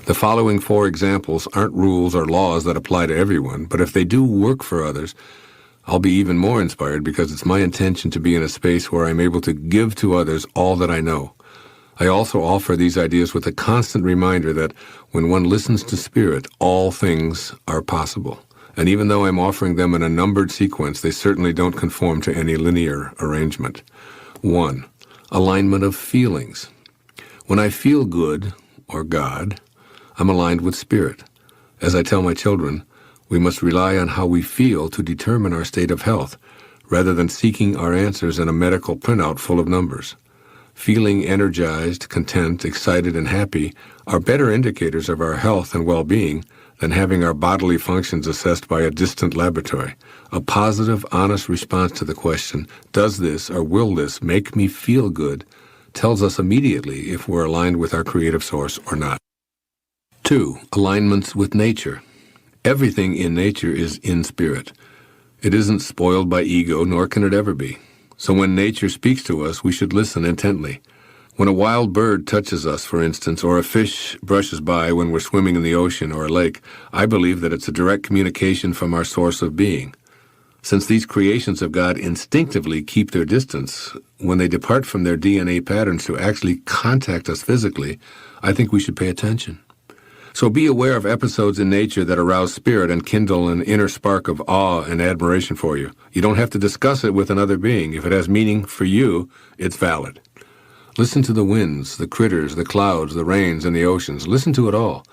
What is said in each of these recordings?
The following 4 examples aren't rules or laws that apply to everyone, but if they do work for others, I'll be even more inspired because it's my intention to be in a space where I'm able to give to others all that I know. I also offer these ideas with a constant reminder that when one listens to Spirit, all things are possible. And even though I'm offering them in a numbered sequence, they certainly don't conform to any linear arrangement. 1. Alignment of feelings. When I feel good, or God, I'm aligned with Spirit. As I tell my children, we must rely on how we feel to determine our state of health, rather than seeking our answers in a medical printout full of numbers. Feeling energized, content, excited, and happy are better indicators of our health and well-being than having our bodily functions assessed by a distant laboratory. A positive, honest response to the question, does this or will this make me feel good, tells us immediately if we're aligned with our creative source or not. 2. Alignments with nature. Everything in nature is in spirit. It isn't spoiled by ego, nor can it ever be. So when nature speaks to us, we should listen intently. When a wild bird touches us, for instance, or a fish brushes by when we're swimming in the ocean or a lake, I believe that it's a direct communication from our source of being. Since these creations of God instinctively keep their distance, when they depart from their DNA patterns to actually contact us physically, I think we should pay attention. So be aware of episodes in nature that arouse spirit and kindle an inner spark of awe and admiration for you. You don't have to discuss it with another being. If it has meaning for you, it's valid. Listen to the winds, the critters, the clouds, the rains, and the oceans. Listen to it all.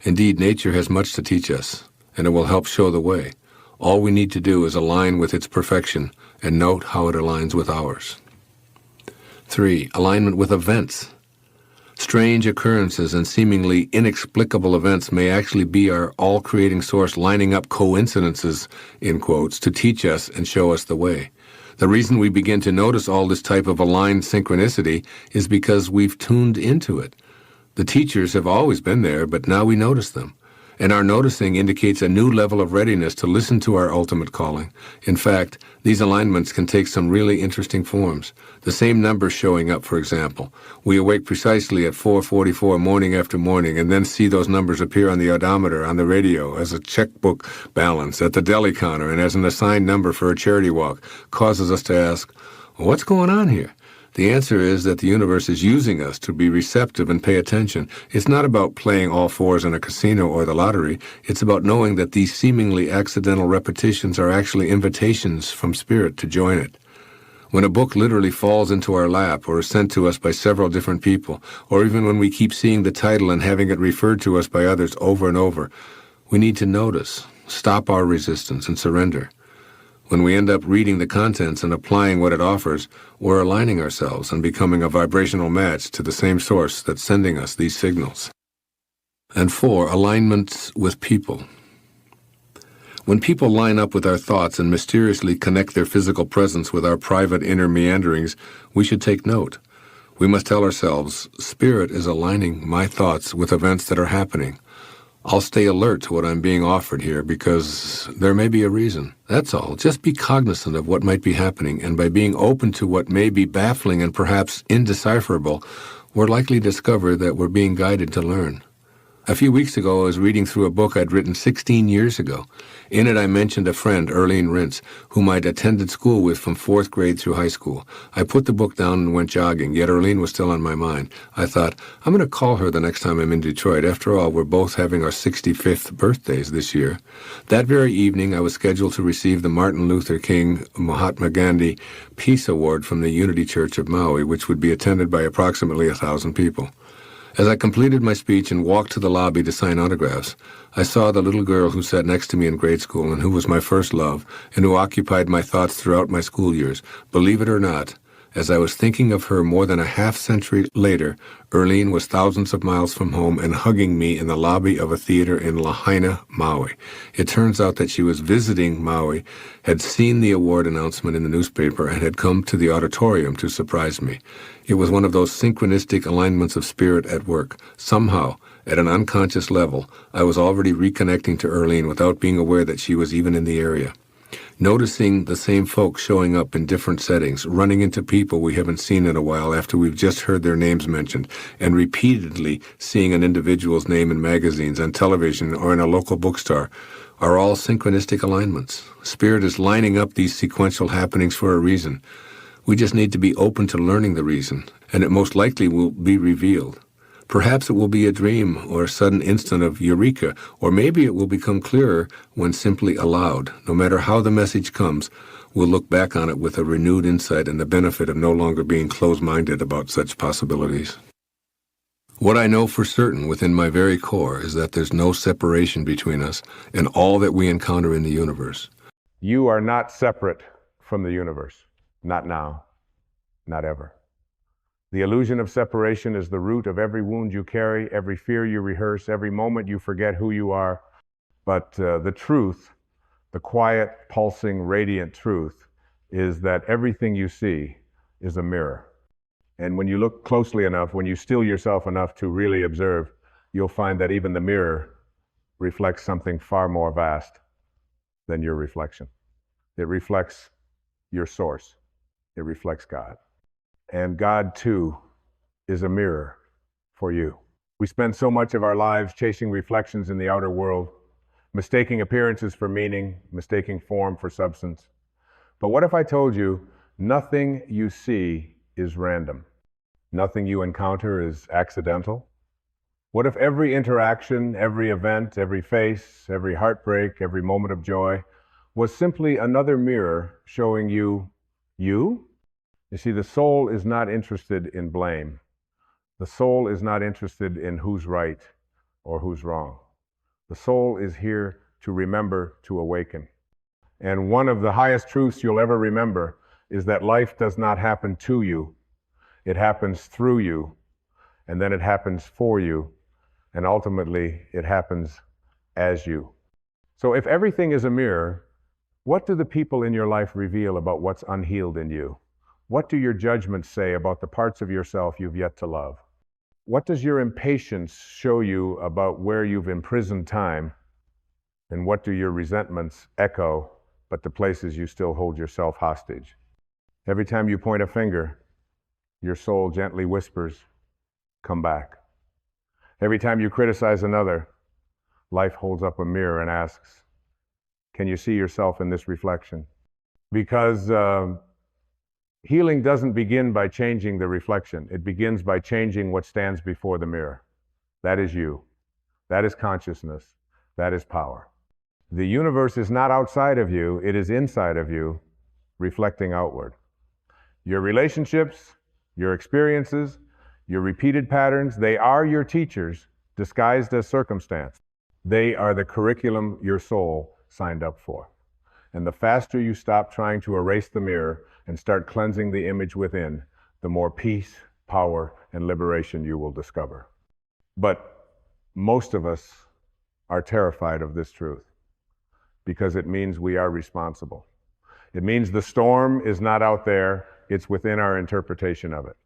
Indeed, nature has much to teach us, and it will help show the way. All we need to do is align with its perfection and note how it aligns with ours. 3. Alignment with events. Strange occurrences and seemingly inexplicable events may actually be our all-creating source lining up coincidences, in quotes, to teach us and show us the way. The reason we begin to notice all this type of aligned synchronicity is because we've tuned into it. The teachers have always been there, but now we notice them. And our noticing indicates a new level of readiness to listen to our ultimate calling. In fact, these alignments can take some really interesting forms. The same numbers showing up, for example. We awake precisely at 4:44 morning after morning and then see those numbers appear on the odometer, on the radio, as a checkbook balance, at the deli counter, and as an assigned number for a charity walk, causes us to ask, what's going on here? The answer is that the universe is using us to be receptive and pay attention. It's not about playing all fours in a casino or the lottery. It's about knowing that these seemingly accidental repetitions are actually invitations from Spirit to join it. When a book literally falls into our lap or is sent to us by several different people, or even when we keep seeing the title and having it referred to us by others over and over, we need to notice, stop our resistance, and surrender. When we end up reading the contents and applying what it offers, we're aligning ourselves and becoming a vibrational match to the same source that's sending us these signals. And 4, alignments with people. When people line up with our thoughts and mysteriously connect their physical presence with our private inner meanderings, we should take note. We must tell ourselves, Spirit is aligning my thoughts with events that are happening. I'll stay alert to what I'm being offered here because there may be a reason. That's all. Just be cognizant of what might be happening, and by being open to what may be baffling and perhaps indecipherable, we're likely to discover that we're being guided to learn. A few weeks ago, I was reading through a book I'd written 16 years ago. In it, I mentioned a friend, Earlene Rintz, whom I'd attended school with from 4th grade through high school. I put the book down and went jogging, yet Earlene was still on my mind. I thought, I'm going to call her the next time I'm in Detroit. After all, we're both having our 65th birthdays this year. That very evening, I was scheduled to receive the Martin Luther King Mahatma Gandhi Peace Award from the Unity Church of Maui, which would be attended by approximately 1,000 people. As I completed my speech and walked to the lobby to sign autographs, I saw the little girl who sat next to me in grade school and who was my first love and who occupied my thoughts throughout my school years. Believe it or not, as I was thinking of her more than a half-century later, Earlene was thousands of miles from home and hugging me in the lobby of a theater in Lahaina, Maui. It turns out that she was visiting Maui, had seen the award announcement in the newspaper, and had come to the auditorium to surprise me. It was one of those synchronistic alignments of spirit at work. Somehow, at an unconscious level, I was already reconnecting to Earlene without being aware that she was even in the area. Noticing the same folks showing up in different settings, running into people we haven't seen in a while after we've just heard their names mentioned, and repeatedly seeing an individual's name in magazines, on television, or in a local bookstore are all synchronistic alignments. Spirit is lining up these sequential happenings for a reason. We just need to be open to learning the reason, and it most likely will be revealed. Perhaps it will be a dream or a sudden instant of eureka, or maybe it will become clearer when simply allowed. No matter how the message comes, we'll look back on it with a renewed insight and the benefit of no longer being closed-minded about such possibilities. What I know for certain within my very core is that there's no separation between us and all that we encounter in the universe. You are not separate from the universe. Not now, not ever. The illusion of separation is the root of every wound you carry, every fear you rehearse, every moment you forget who you are. But the truth, the quiet, pulsing, radiant truth, is that everything you see is a mirror. And when you look closely enough, when you still yourself enough to really observe, you'll find that even the mirror reflects something far more vast than your reflection. It reflects your source. It reflects God. And God, too, is a mirror for you. We spend so much of our lives chasing reflections in the outer world, mistaking appearances for meaning, mistaking form for substance. But what if I told you nothing you see is random? Nothing you encounter is accidental? What if every interaction, every event, every face, every heartbreak, every moment of joy was simply another mirror showing you you? You see, the soul is not interested in blame. The soul is not interested in who's right or who's wrong. The soul is here to remember, to awaken. And one of the highest truths you'll ever remember is that life does not happen to you. It happens through you, and then it happens for you, and ultimately it happens as you. So if everything is a mirror, what do the people in your life reveal about what's unhealed in you? What do your judgments say about the parts of yourself you've yet to love? What does your impatience show you about where you've imprisoned time? And what do your resentments echo but the places you still hold yourself hostage? Every time you point a finger, your soul gently whispers, "Come back." Every time you criticize another, life holds up a mirror and asks, "Can you see yourself in this reflection?" Because healing doesn't begin by changing the reflection. It begins by changing what stands before the mirror. That is you. That is consciousness. That is power. The universe is not outside of you. It is inside of you, reflecting outward. Your relationships, your experiences, your repeated patterns, they are your teachers disguised as circumstance. They are the curriculum your soul signed up for. And the faster you stop trying to erase the mirror and start cleansing the image within, the more peace, power, and liberation you will discover. But most of us are terrified of this truth because it means we are responsible. It means the storm is not out there, it's within our interpretation of it.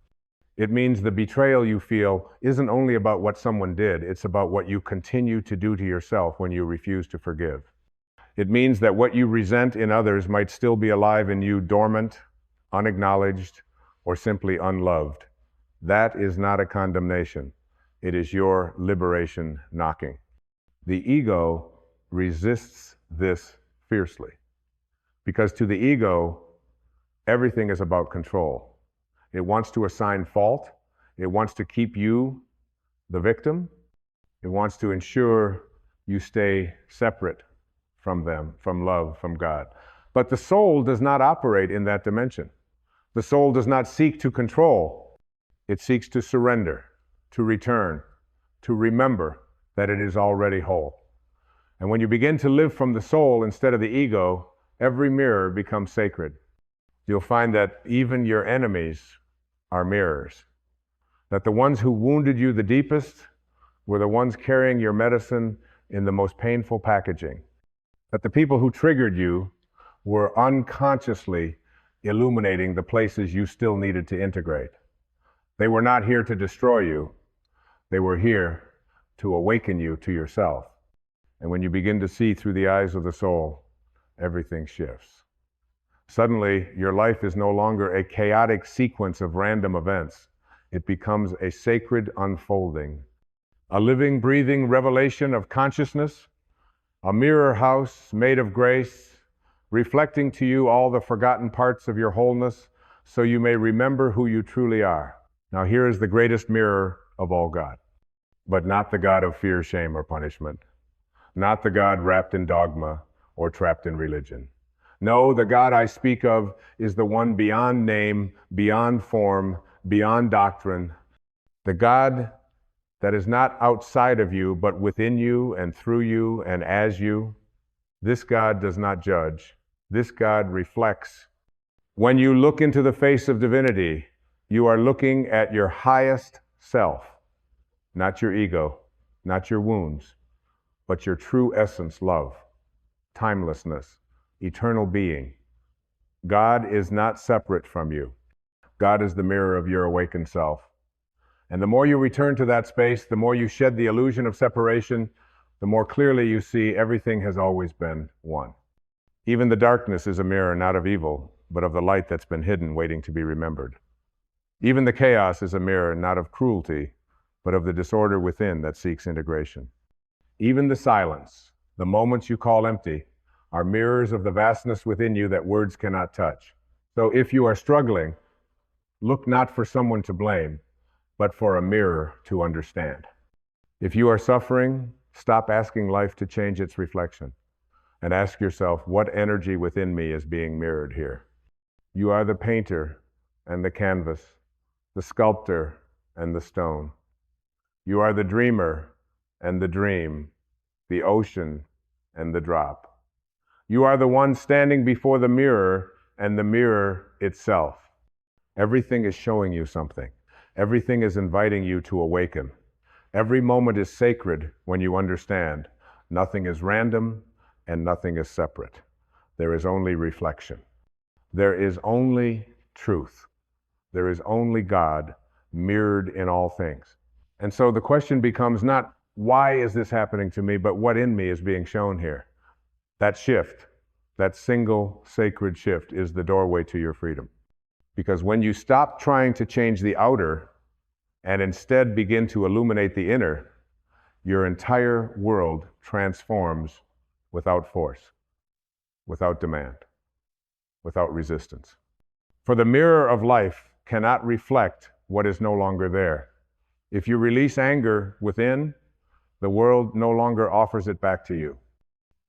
It means the betrayal you feel isn't only about what someone did, it's about what you continue to do to yourself when you refuse to forgive. It means that what you resent in others might still be alive in you, dormant, unacknowledged, or simply unloved. That is not a condemnation. It is your liberation knocking. The ego resists this fiercely because to the ego, everything is about control. It wants to assign fault. It wants to keep you the victim. It wants to ensure you stay separate from them, from love, from God. But the soul does not operate in that dimension. The soul does not seek to control. It seeks to surrender, to return, to remember that it is already whole. And when you begin to live from the soul instead of the ego, every mirror becomes sacred. You'll find that even your enemies are mirrors. That the ones who wounded you the deepest were the ones carrying your medicine in the most painful packaging. That the people who triggered you were unconsciously illuminating the places you still needed to integrate. They were not here to destroy you. They were here to awaken you to yourself. And when you begin to see through the eyes of the soul everything shifts. Suddenly, your life is no longer a chaotic sequence of random events. It becomes a sacred unfolding, a living, breathing revelation of consciousness, a mirror house made of grace, reflecting to you all the forgotten parts of your wholeness, so you may remember who you truly are. Now here is the greatest mirror of all God, but not the God of fear, shame, or punishment, not the God wrapped in dogma or trapped in religion. No, the God I speak of is the one beyond name, beyond form, beyond doctrine, the God that is not outside of you, but within you and through you and as you. This God does not judge. This God reflects. When you look into the face of divinity, you are looking at your highest self, not your ego, not your wounds, but your true essence, love, timelessness, eternal being. God is not separate from you. God is the mirror of your awakened self. And the more you return to that space, the more you shed the illusion of separation, the more clearly you see everything has always been one. Even the darkness is a mirror not of evil, but of the light that's been hidden, waiting to be remembered. Even the chaos is a mirror not of cruelty, but of the disorder within that seeks integration. Even the silence, the moments you call empty, are mirrors of the vastness within you that words cannot touch. So if you are struggling, look not for someone to blame, but for a mirror to understand. If you are suffering, stop asking life to change its reflection and ask yourself, what energy within me is being mirrored here? You are the painter and the canvas, the sculptor and the stone. You are the dreamer and the dream, the ocean and the drop. You are the one standing before the mirror and the mirror itself. Everything is showing you something. Everything is inviting you to awaken. Every moment is sacred when you understand. Nothing is random and nothing is separate. There is only reflection. There is only truth. There is only God mirrored in all things. And so the question becomes not, why is this happening to me, but what in me is being shown here? That shift, that single sacred shift, is the doorway to your freedom. Because when you stop trying to change the outer and instead begin to illuminate the inner, your entire world transforms without force, without demand, without resistance. For the mirror of life cannot reflect what is no longer there. If you release anger within, the world no longer offers it back to you.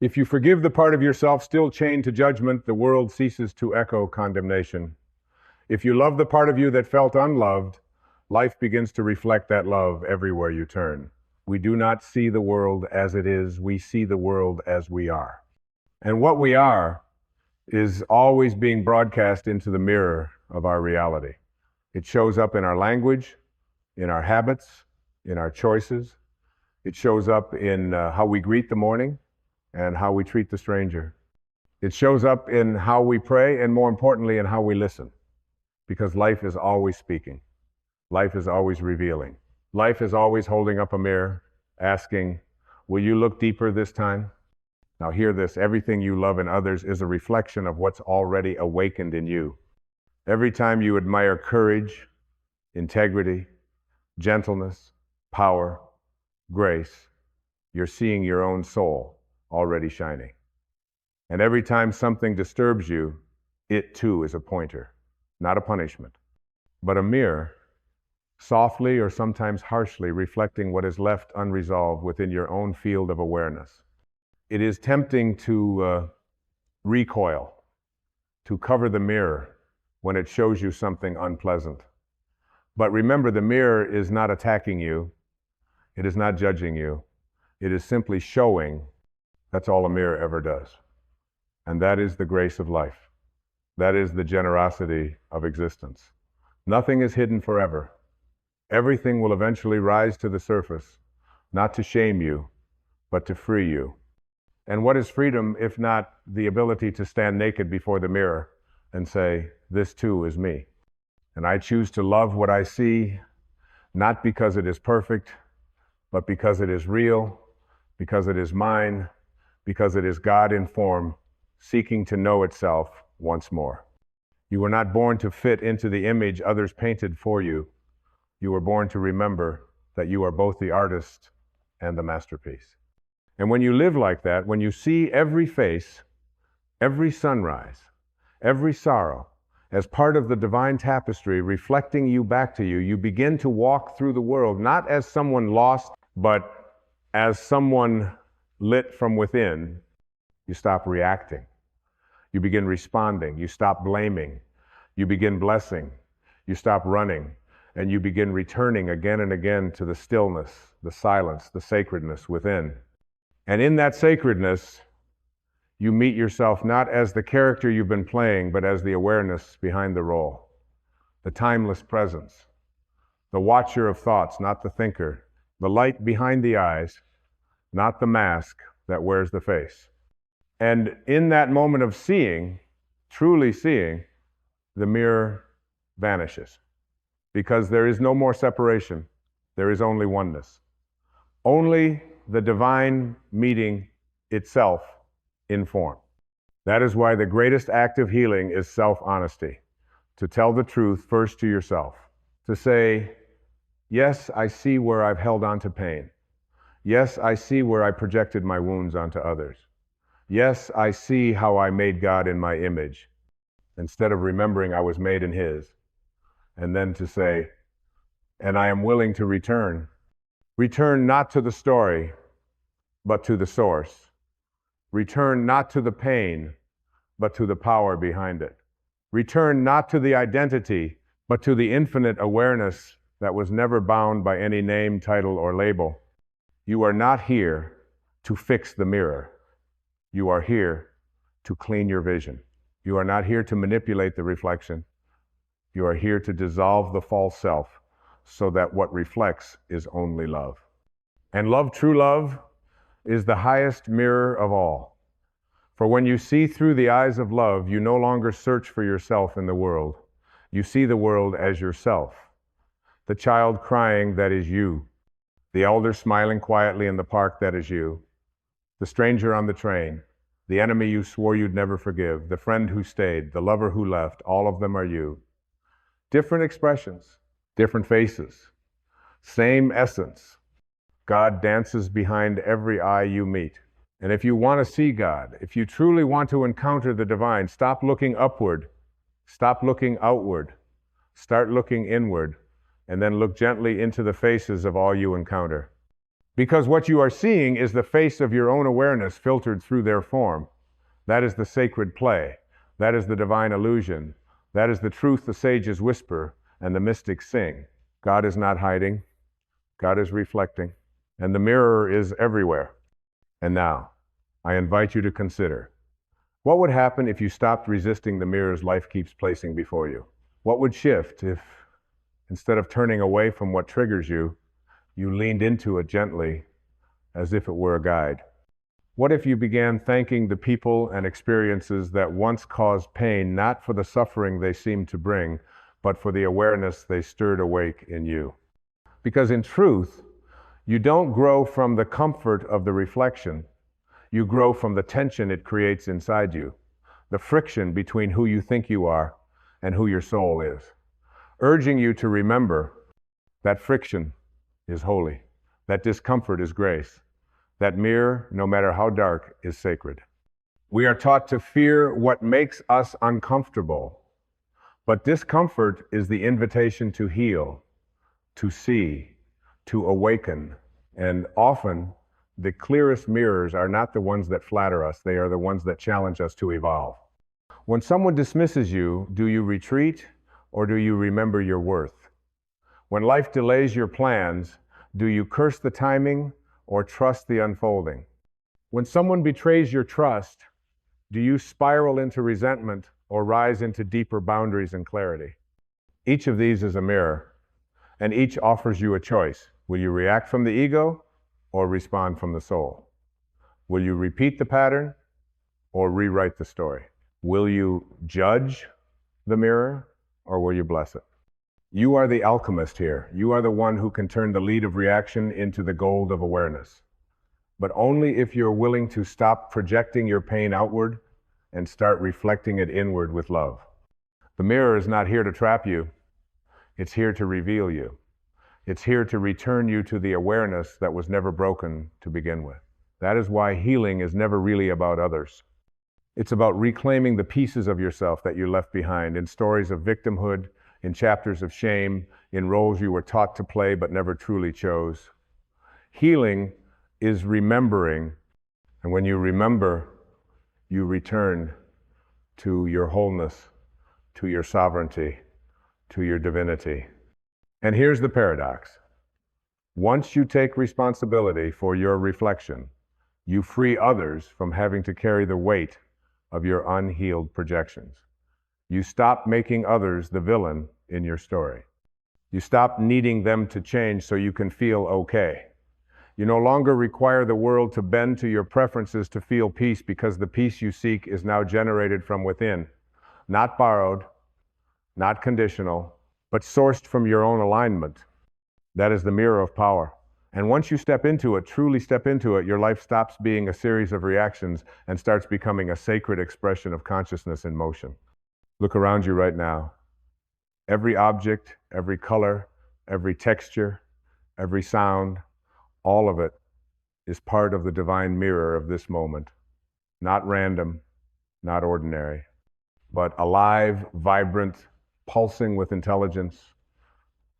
If you forgive the part of yourself still chained to judgment, the world ceases to echo condemnation. If you love the part of you that felt unloved, life begins to reflect that love everywhere you turn. We do not see the world as it is, we see the world as we are. And what we are is always being broadcast into the mirror of our reality. It shows up in our language, in our habits, in our choices. It shows up in how we greet the morning and how we treat the stranger. It shows up in how we pray and, more importantly, in how we listen. Because life is always speaking. Life is always revealing. Life is always holding up a mirror, asking, will you look deeper this time? Now hear this, everything you love in others is a reflection of what's already awakened in you. Every time you admire courage, integrity, gentleness, power, grace, you're seeing your own soul already shining. And every time something disturbs you, it too is a pointer, not a punishment, but a mirror, softly or sometimes harshly reflecting what is left unresolved within your own field of awareness. It is tempting to recoil, to cover the mirror when it shows you something unpleasant. But remember, the mirror is not attacking you. It is not judging you. It is simply showing. That's all a mirror ever does. And that is the grace of life. That is the generosity of existence. Nothing is hidden forever. Everything will eventually rise to the surface, not to shame you, but to free you. And what is freedom if not the ability to stand naked before the mirror and say, this too is me. And I choose to love what I see, not because it is perfect, but because it is real, because it is mine, because it is God in form, seeking to know itself once more. You were not born to fit into the image others painted for you. You were born to remember that you are both the artist and the masterpiece. And when you live like that, when you see every face, every sunrise, every sorrow, as part of the divine tapestry reflecting you back to you, you begin to walk through the world not as someone lost, but as someone lit from within. You stop reacting. You begin responding. You stop blaming. You begin blessing. You stop running. And you begin returning again and again to the stillness, the silence, the sacredness within. And in that sacredness, you meet yourself not as the character you've been playing, but as the awareness behind the role, the timeless presence, the watcher of thoughts, not the thinker, the light behind the eyes, not the mask that wears the face. And in that moment of seeing, truly seeing, the mirror vanishes, because there is no more separation. There is only oneness. Only the divine meeting itself in form. That is why the greatest act of healing is self-honesty. To tell the truth first to yourself. To say, yes, I see where I've held on to pain. Yes, I see where I projected my wounds onto others. Yes, I see how I made God in my image, instead of remembering I was made in His. And then to say, and I am willing to return. Return not to the story, but to the source. Return not to the pain, but to the power behind it. Return not to the identity, but to the infinite awareness that was never bound by any name, title, or label. You are not here to fix the mirror. You are here to clean your vision. You are not here to manipulate the reflection. You are here to dissolve the false self so that what reflects is only love. And love, true love, is the highest mirror of all. For when you see through the eyes of love, you no longer search for yourself in the world. You see the world as yourself. The child crying, that is you. The elder smiling quietly in the park, that is you. The stranger on the train. The enemy you swore you'd never forgive. The friend who stayed. The lover who left. All of them are you. Different expressions. Different faces. Same essence. God dances behind every eye you meet. And if you want to see God, if you truly want to encounter the divine, stop looking upward, stop looking outward, start looking inward, and then look gently into the faces of all you encounter. Because what you are seeing is the face of your own awareness filtered through their form. That is the sacred play. That is the divine illusion. That is the truth the sages whisper and the mystics sing. God is not hiding. God is reflecting. And the mirror is everywhere. And now, I invite you to consider, what would happen if you stopped resisting the mirrors life keeps placing before you? What would shift if, instead of turning away from what triggers you, you leaned into it gently, as if it were a guide? What if you began thanking the people and experiences that once caused pain, not for the suffering they seemed to bring, but for the awareness they stirred awake in you? Because in truth, you don't grow from the comfort of the reflection. You grow from the tension it creates inside you, the friction between who you think you are and who your soul is, urging you to remember that friction is holy, that discomfort is grace, that mirror, no matter how dark, is sacred. We are taught to fear what makes us uncomfortable, but discomfort is the invitation to heal, to see, to awaken. And often, the clearest mirrors are not the ones that flatter us, they are the ones that challenge us to evolve. When someone dismisses you, do you retreat or do you remember your worth? When life delays your plans, do you curse the timing or trust the unfolding? When someone betrays your trust, do you spiral into resentment or rise into deeper boundaries and clarity? Each of these is a mirror, and each offers you a choice. Will you react from the ego or respond from the soul? Will you repeat the pattern or rewrite the story? Will you judge the mirror or will you bless it? You are the alchemist here. You are the one who can turn the lead of reaction into the gold of awareness. But only if you're willing to stop projecting your pain outward and start reflecting it inward with love. The mirror is not here to trap you. It's here to reveal you. It's here to return you to the awareness that was never broken to begin with. That is why healing is never really about others. It's about reclaiming the pieces of yourself that you left behind in stories of victimhood, in chapters of shame, in roles you were taught to play but never truly chose. Healing is remembering, and when you remember, you return to your wholeness, to your sovereignty, to your divinity. And here's the paradox. Once you take responsibility for your reflection, you free others from having to carry the weight of your unhealed projections. You stop making others the villain in your story. You stop needing them to change so you can feel okay. You no longer require the world to bend to your preferences to feel peace, because the peace you seek is now generated from within, not borrowed, not conditional, but sourced from your own alignment. That is the mirror of power. And once you step into it, truly step into it, your life stops being a series of reactions and starts becoming a sacred expression of consciousness in motion. Look around you right now. Every object, every color, every texture, every sound, all of it is part of the divine mirror of this moment. Not random, not ordinary, but alive, vibrant, pulsing with intelligence.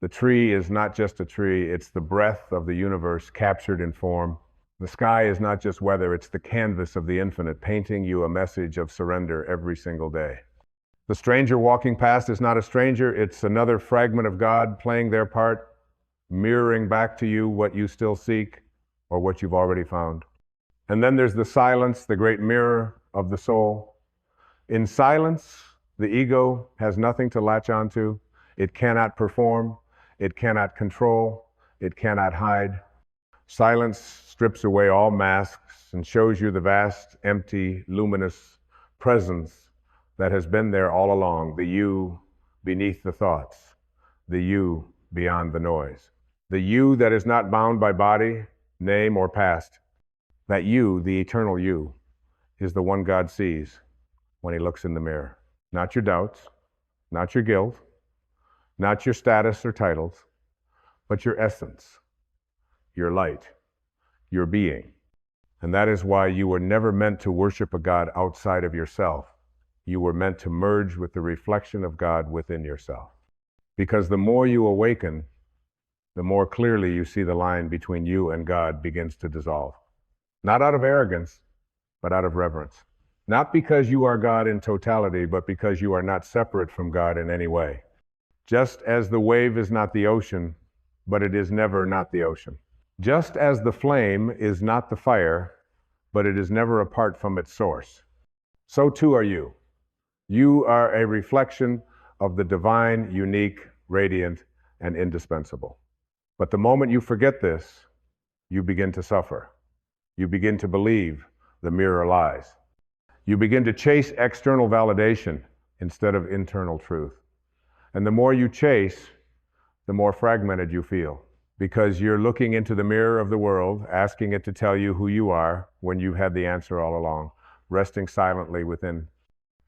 The tree is not just a tree, it's the breath of the universe captured in form. The sky is not just weather, it's the canvas of the infinite, painting you a message of surrender every single day. The stranger walking past is not a stranger, it's another fragment of God playing their part, mirroring back to you what you still seek or what you've already found. And then there's the silence, the great mirror of the soul. In silence, the ego has nothing to latch onto. It cannot perform. It cannot control. It cannot hide. Silence strips away all masks and shows you the vast, empty, luminous presence that has been there all along, the you beneath the thoughts, the you beyond the noise, the you that is not bound by body, name, or past. That you, the eternal you, is the one God sees when he looks in the mirror. Not your doubts, not your guilt, not your status or titles, but your essence, your light, your being. And that is why you were never meant to worship a God outside of yourself. You were meant to merge with the reflection of God within yourself. Because the more you awaken, the more clearly you see the line between you and God begins to dissolve. Not out of arrogance, but out of reverence. Not because you are God in totality, but because you are not separate from God in any way. Just as the wave is not the ocean, but it is never not the ocean. Just as the flame is not the fire, but it is never apart from its source. So too are you. You are a reflection of the divine, unique, radiant, and indispensable. But the moment you forget this, you begin to suffer. You begin to believe the mirror lies. You begin to chase external validation instead of internal truth. And the more you chase, the more fragmented you feel, because you're looking into the mirror of the world, asking it to tell you who you are when you had the answer all along, resting silently within.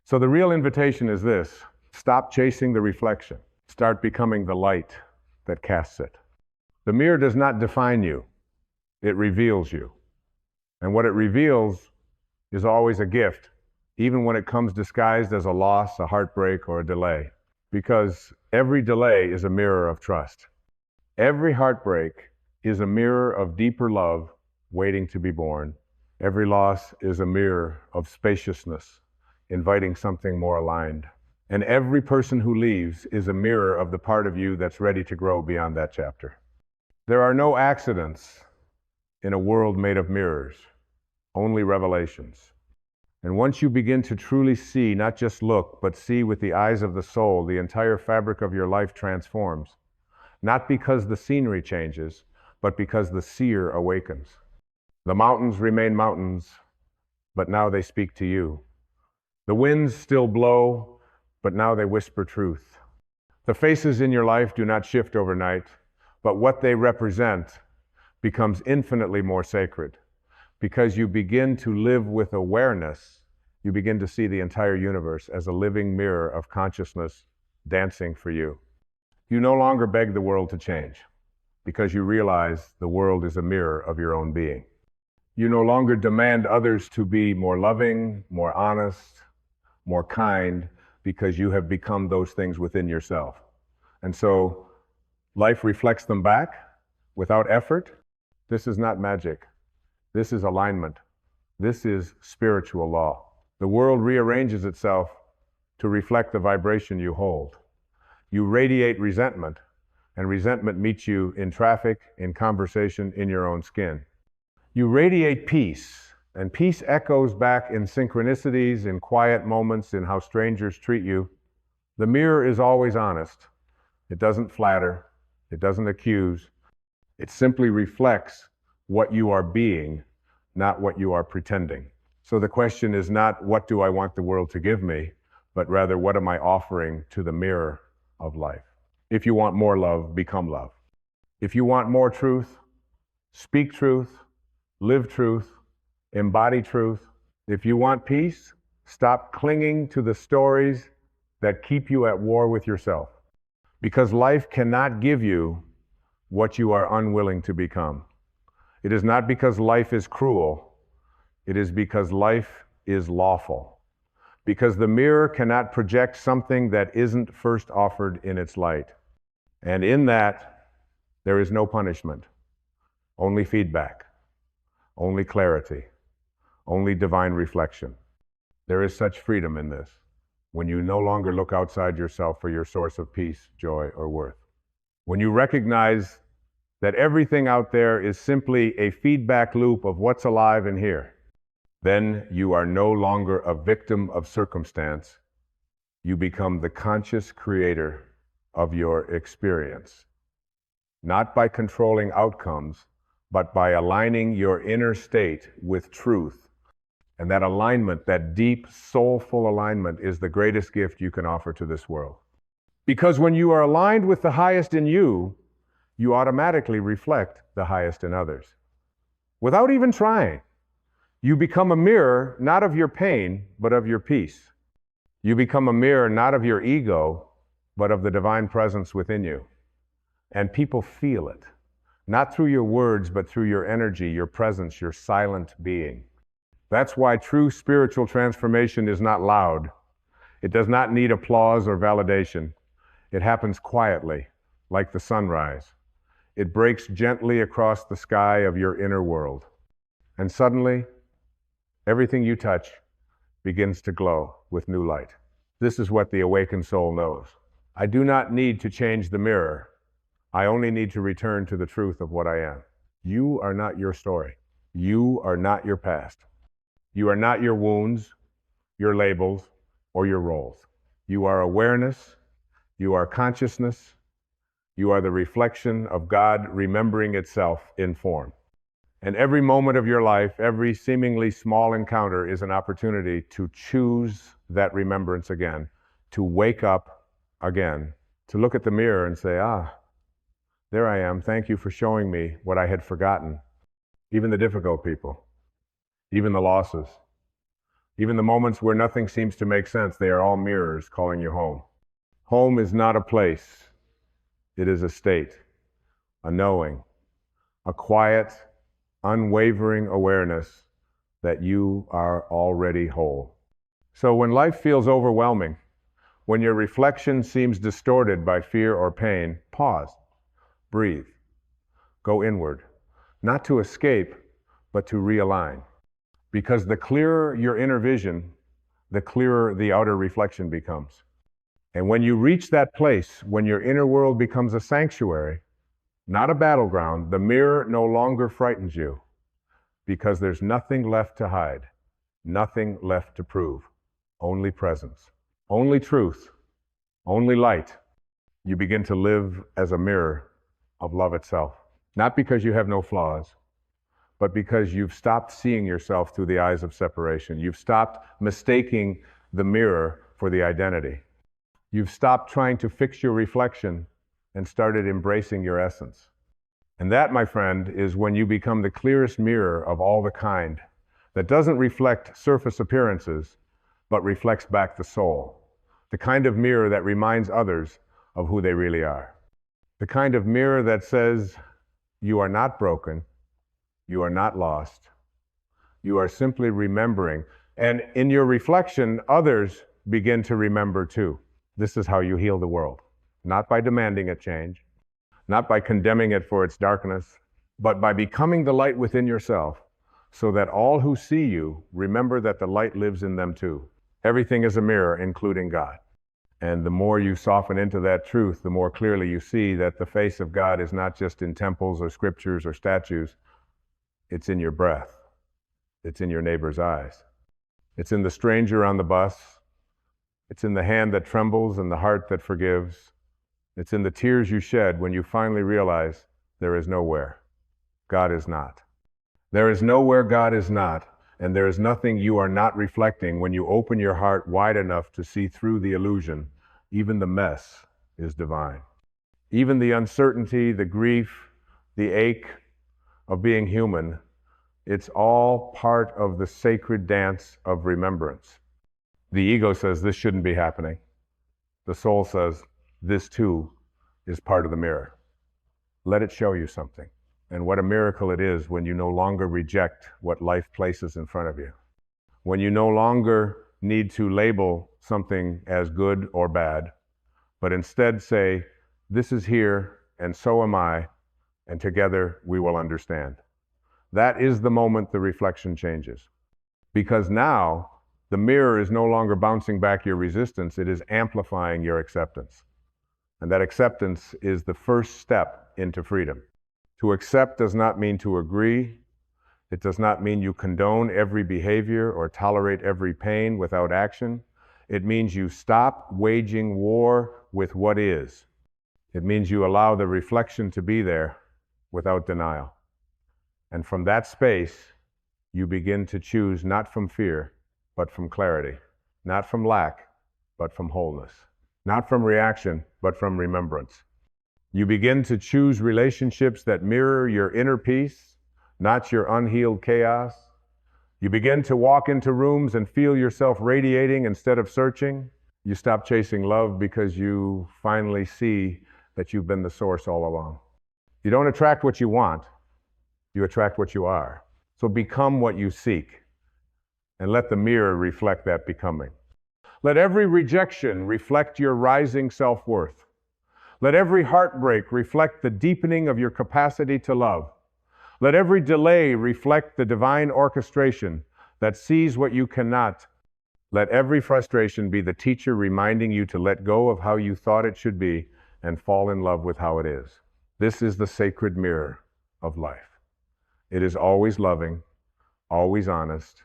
So the real invitation is this: stop chasing the reflection. Start becoming the light that casts it. The mirror does not define you. It reveals you. And what it reveals is always a gift, even when it comes disguised as a loss, a heartbreak, or a delay. Because every delay is a mirror of trust. Every heartbreak is a mirror of deeper love waiting to be born. Every loss is a mirror of spaciousness, inviting something more aligned. And every person who leaves is a mirror of the part of you that's ready to grow beyond that chapter. There are no accidents in a world made of mirrors, only revelations. And once you begin to truly see, not just look, but see with the eyes of the soul, the entire fabric of your life transforms. Not because the scenery changes, but because the seer awakens. The mountains remain mountains, but now they speak to you. The winds still blow, but now they whisper truth. The faces in your life do not shift overnight, but what they represent becomes infinitely more sacred, because you begin to live with awareness you begin to see the entire universe as a living mirror of consciousness dancing for you. You no longer beg the world to change because you realize the world is a mirror of your own being. You no longer demand others to be more loving, more honest, more kind, because you have become those things within yourself. And so life reflects them back without effort. This is not magic. This is alignment. This is spiritual law. The world rearranges itself to reflect the vibration you hold. You radiate resentment, and resentment meets you in traffic, in conversation, in your own skin. You radiate peace, and peace echoes back in synchronicities, in quiet moments, in how strangers treat you. The mirror is always honest. It doesn't flatter. It doesn't accuse. It simply reflects what you are being, not what you are pretending. So the question is not, what do I want the world to give me, but rather, what am I offering to the mirror of life? If you want more love, become love. If you want more truth, speak truth, live truth, embody truth. If you want peace, stop clinging to the stories that keep you at war with yourself. Because life cannot give you what you are unwilling to become. It is not because life is cruel. It is because life is lawful. Because the mirror cannot project something that isn't first offered in its light. And in that, there is no punishment, only feedback, only clarity, only divine reflection. There is such freedom in this, when you no longer look outside yourself for your source of peace, joy, or worth. When you recognize that everything out there is simply a feedback loop of what's alive in here, then you are no longer a victim of circumstance. You become the conscious creator of your experience, not by controlling outcomes, but by aligning your inner state with truth. And that alignment, that deep, soulful alignment, is the greatest gift you can offer to this world. Because when you are aligned with the highest in you, you automatically reflect the highest in others. Without even trying, you become a mirror, not of your pain, but of your peace. You become a mirror, not of your ego, but of the divine presence within you. And people feel it, not through your words, but through your energy, your presence, your silent being. That's why true spiritual transformation is not loud. It does not need applause or validation. It happens quietly, like the sunrise. It breaks gently across the sky of your inner world. And suddenly, everything you touch begins to glow with new light. This is what the awakened soul knows. I do not need to change the mirror. I only need to return to the truth of what I am. You are not your story. You are not your past. You are not your wounds, your labels, or your roles. You are awareness. You are consciousness. You are the reflection of God remembering itself in form. And every moment of your life, every seemingly small encounter is an opportunity to choose that remembrance again, to wake up again, to look at the mirror and say, there I am. Thank you for showing me what I had forgotten. Even the difficult people, even the losses, even the moments where nothing seems to make sense, they are all mirrors calling you home. Home is not a place. It is a state, a knowing, a quiet, unwavering awareness that you are already whole. So when life feels overwhelming, when your reflection seems distorted by fear or pain, pause, breathe, go inward, not to escape, but to realign. Because the clearer your inner vision, the clearer the outer reflection becomes. And when you reach that place, when your inner world becomes a sanctuary, not a battleground, the mirror no longer frightens you, because there's nothing left to hide, nothing left to prove, only presence, only truth, only light. You begin to live as a mirror of love itself, not because you have no flaws, but because you've stopped seeing yourself through the eyes of separation. You've stopped mistaking the mirror for the identity. You've stopped trying to fix your reflection and started embracing your essence. And that, my friend, is when you become the clearest mirror of all the kind that doesn't reflect surface appearances, but reflects back the soul. The kind of mirror that reminds others of who they really are. The kind of mirror that says, you are not broken, you are not lost, you are simply remembering. And in your reflection, others begin to remember too. This is how you heal the world. Not by demanding it change, not by condemning it for its darkness, but by becoming the light within yourself, so that all who see you remember that the light lives in them too. Everything is a mirror, including God. And the more you soften into that truth, the more clearly you see that the face of God is not just in temples or scriptures or statues. It's in your breath. It's in your neighbor's eyes. It's in the stranger on the bus. It's in the hand that trembles and the heart that forgives. It's in the tears you shed when you finally realize there is nowhere. God is not. There is nowhere God is not, and there is nothing you are not reflecting when you open your heart wide enough to see through the illusion. Even the mess is divine. Even the uncertainty, the grief, the ache of being human, it's all part of the sacred dance of remembrance. The ego says this shouldn't be happening. The soul says this too is part of the mirror. Let it show you something. And what a miracle it is when you no longer reject what life places in front of you. When you no longer need to label something as good or bad, but instead say, this is here and so am I, and together we will understand. That is the moment the reflection changes. Because now the mirror is no longer bouncing back your resistance, it is amplifying your acceptance. And that acceptance is the first step into freedom. To accept does not mean to agree. It does not mean you condone every behavior or tolerate every pain without action. It means you stop waging war with what is. It means you allow the reflection to be there without denial. And from that space, you begin to choose not from fear, but from clarity. Not from lack, but from wholeness. Not from reaction, but from remembrance. You begin to choose relationships that mirror your inner peace, not your unhealed chaos. You begin to walk into rooms and feel yourself radiating instead of searching. You stop chasing love because you finally see that you've been the source all along. You don't attract what you want, you attract what you are. So become what you seek, and let the mirror reflect that becoming. Let every rejection reflect your rising self-worth. Let every heartbreak reflect the deepening of your capacity to love. Let every delay reflect the divine orchestration that sees what you cannot. Let every frustration be the teacher reminding you to let go of how you thought it should be and fall in love with how it is. This is the sacred mirror of life. It is always loving, always honest,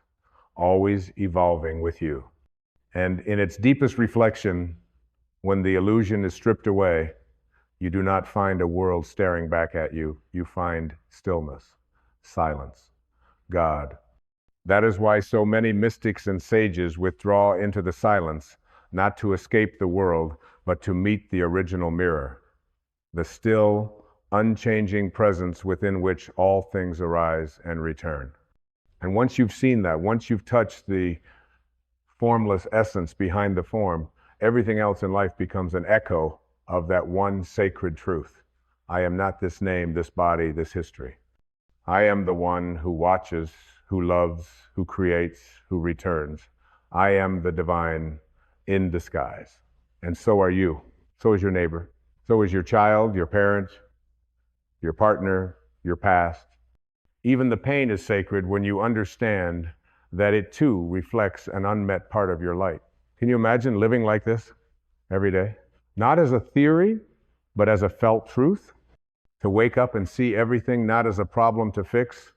always evolving with you. And in its deepest reflection, when the illusion is stripped away, you do not find a world staring back at you. You find stillness, silence, God. That is why so many mystics and sages withdraw into the silence, not to escape the world, but to meet the original mirror, the still, unchanging presence within which all things arise and return. And once you've seen that, once you've touched the formless essence behind the form, everything else in life becomes an echo of that one sacred truth. I am not this name, this body, this history. I am the one who watches, who loves, who creates, who returns. I am the divine in disguise. And so are you. So is your neighbor. So is your child, your parent, your partner, your past. Even the pain is sacred when you understand that it too reflects an unmet part of your light. Can you imagine living like this every day? Not as a theory, but as a felt truth. To wake up and see everything not as a problem to fix,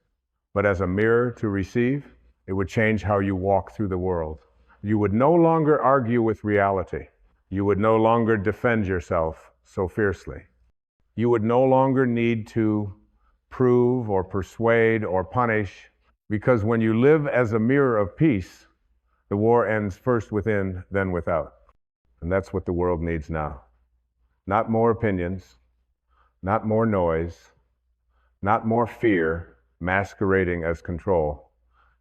but as a mirror to receive. It would change how you walk through the world. You would no longer argue with reality. You would no longer defend yourself so fiercely. You would no longer need to prove or persuade or punish, because when you live as a mirror of peace, the war ends first within, then without. And that's what the world needs now. Not more opinions, not more noise, not more fear masquerading as control.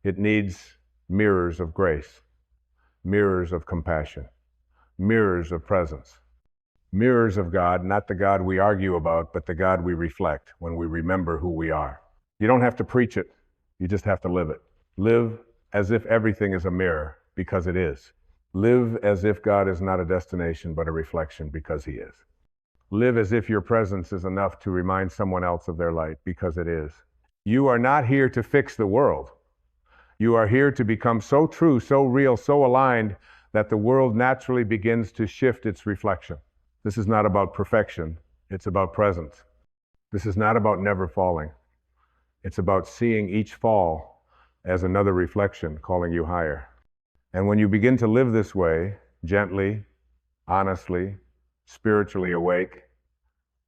It needs mirrors of grace. mirrors of compassion, mirrors of presence, mirrors of God, not the God we argue about, but the God we reflect when we remember who we are. You don't have to preach it, you just have to live it. Live as if everything is a mirror, because it is. Live as if God is not a destination, but a reflection, because He is. Live as if your presence is enough to remind someone else of their light, because it is. You are not here to fix the world. You are here to become so true, so real, so aligned that the world naturally begins to shift its reflection. This is not about perfection. It's about presence. This is not about never falling. It's about seeing each fall as another reflection calling you higher. And when you begin to live this way, gently, honestly, spiritually awake,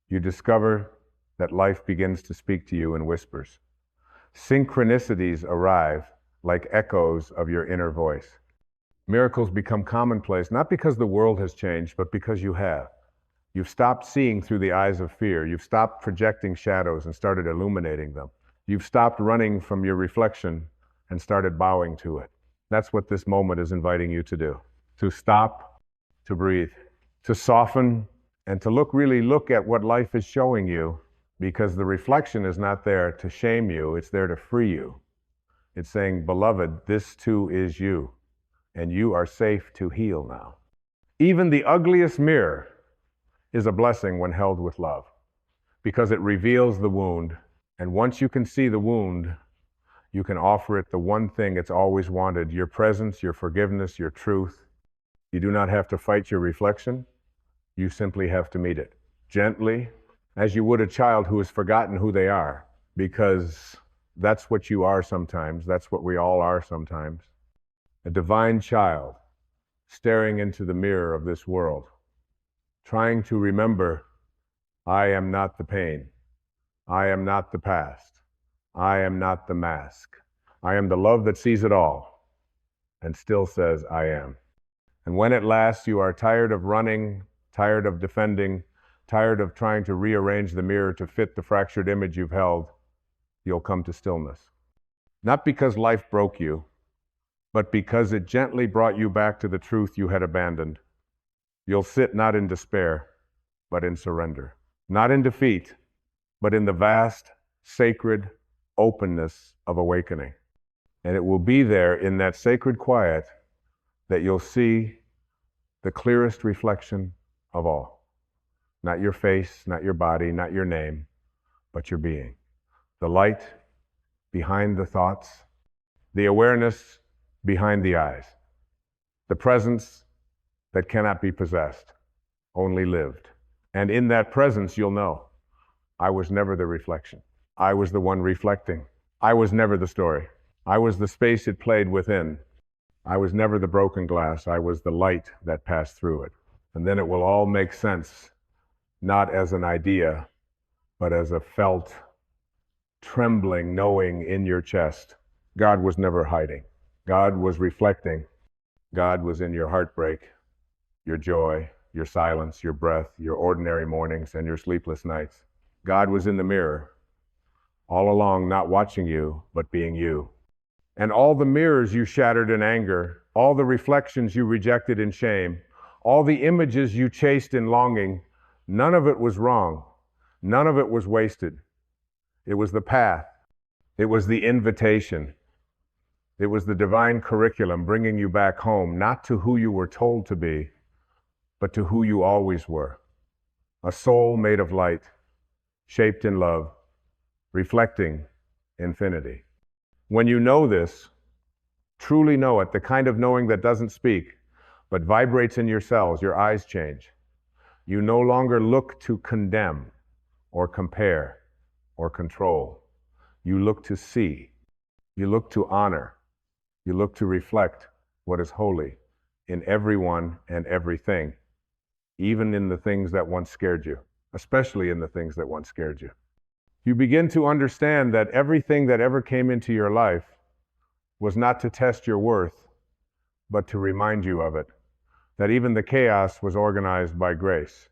you discover that life begins to speak to you in whispers. Synchronicities arrive like echoes of your inner voice. Miracles become commonplace, not because the world has changed, but because you have. You've stopped seeing through the eyes of fear. You've stopped projecting shadows and started illuminating them. You've stopped running from your reflection and started bowing to it. That's what this moment is inviting you to do. To stop, to breathe, to soften, and to really look at what life is showing you, because the reflection is not there to shame you, it's there to free you. It's saying, beloved, this too is you, and you are safe to heal now. Even the ugliest mirror is a blessing when held with love, because it reveals the wound, and once you can see the wound, you can offer it the one thing it's always wanted, your presence, your forgiveness, your truth. You do not have to fight your reflection. You simply have to meet it gently, as you would a child who has forgotten who they are, because that's what you are sometimes. That's what we all are sometimes. A divine child staring into the mirror of this world, trying to remember, I am not the pain. I am not the past. I am not the mask. I am the love that sees it all and still says, I am. And when at last you are tired of running, tired of defending, tired of trying to rearrange the mirror to fit the fractured image you've held, you'll come to stillness. Not because life broke you, but because it gently brought you back to the truth you had abandoned. You'll sit not in despair, but in surrender. Not in defeat, but in the vast, sacred openness of awakening. And it will be there in that sacred quiet that you'll see the clearest reflection of all. Not your face, not your body, not your name, but your being. The light behind the thoughts, the awareness behind the eyes, the presence that cannot be possessed, only lived. And in that presence, you'll know, I was never the reflection. I was the one reflecting. I was never the story. I was the space it played within. I was never the broken glass. I was the light that passed through it. And then it will all make sense, not as an idea, but as a felt, trembling, knowing in your chest. God was never hiding. God was reflecting. God was in your heartbreak, your joy, your silence, your breath, your ordinary mornings, and your sleepless nights. God was in the mirror, all along not watching you, but being you. And all the mirrors you shattered in anger, all the reflections you rejected in shame, all the images you chased in longing, none of it was wrong. None of it was wasted. It was the path. It was the invitation. It was the divine curriculum bringing you back home, not to who you were told to be, but to who you always were. A soul made of light, shaped in love, reflecting infinity. When you know this, truly know it, the kind of knowing that doesn't speak, but vibrates in your cells, your eyes change. You no longer look to condemn or compare or control. You look to see. You look to honor. You look to reflect what is holy in everyone and everything, even in the things that once scared you, especially in the things that once scared you. You begin to understand that everything that ever came into your life was not to test your worth, but to remind you of it. That even the chaos was organized by grace.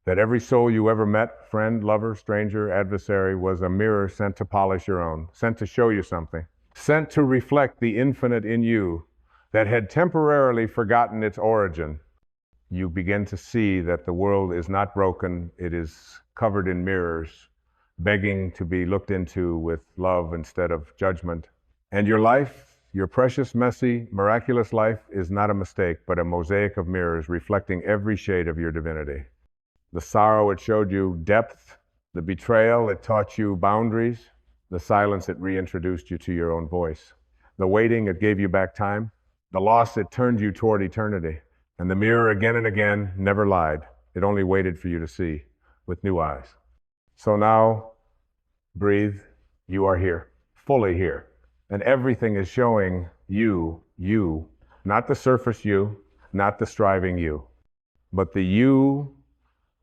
That every soul you ever met, friend, lover, stranger, adversary, was a mirror sent to polish your own, sent to show you something, sent to reflect the infinite in you that had temporarily forgotten its origin, you begin to see that the world is not broken. It is covered in mirrors, begging to be looked into with love instead of judgment. And your life, your precious, messy, miraculous life, is not a mistake, but a mosaic of mirrors reflecting every shade of your divinity. The sorrow, it showed you depth. The betrayal, it taught you boundaries. The silence, it reintroduced you to your own voice. The waiting, it gave you back time. The loss, it turned you toward eternity. And the mirror, again and again, never lied. It only waited for you to see with new eyes. So now, breathe. You are here, fully here. And everything is showing you, not the surface you, not the striving you, but the you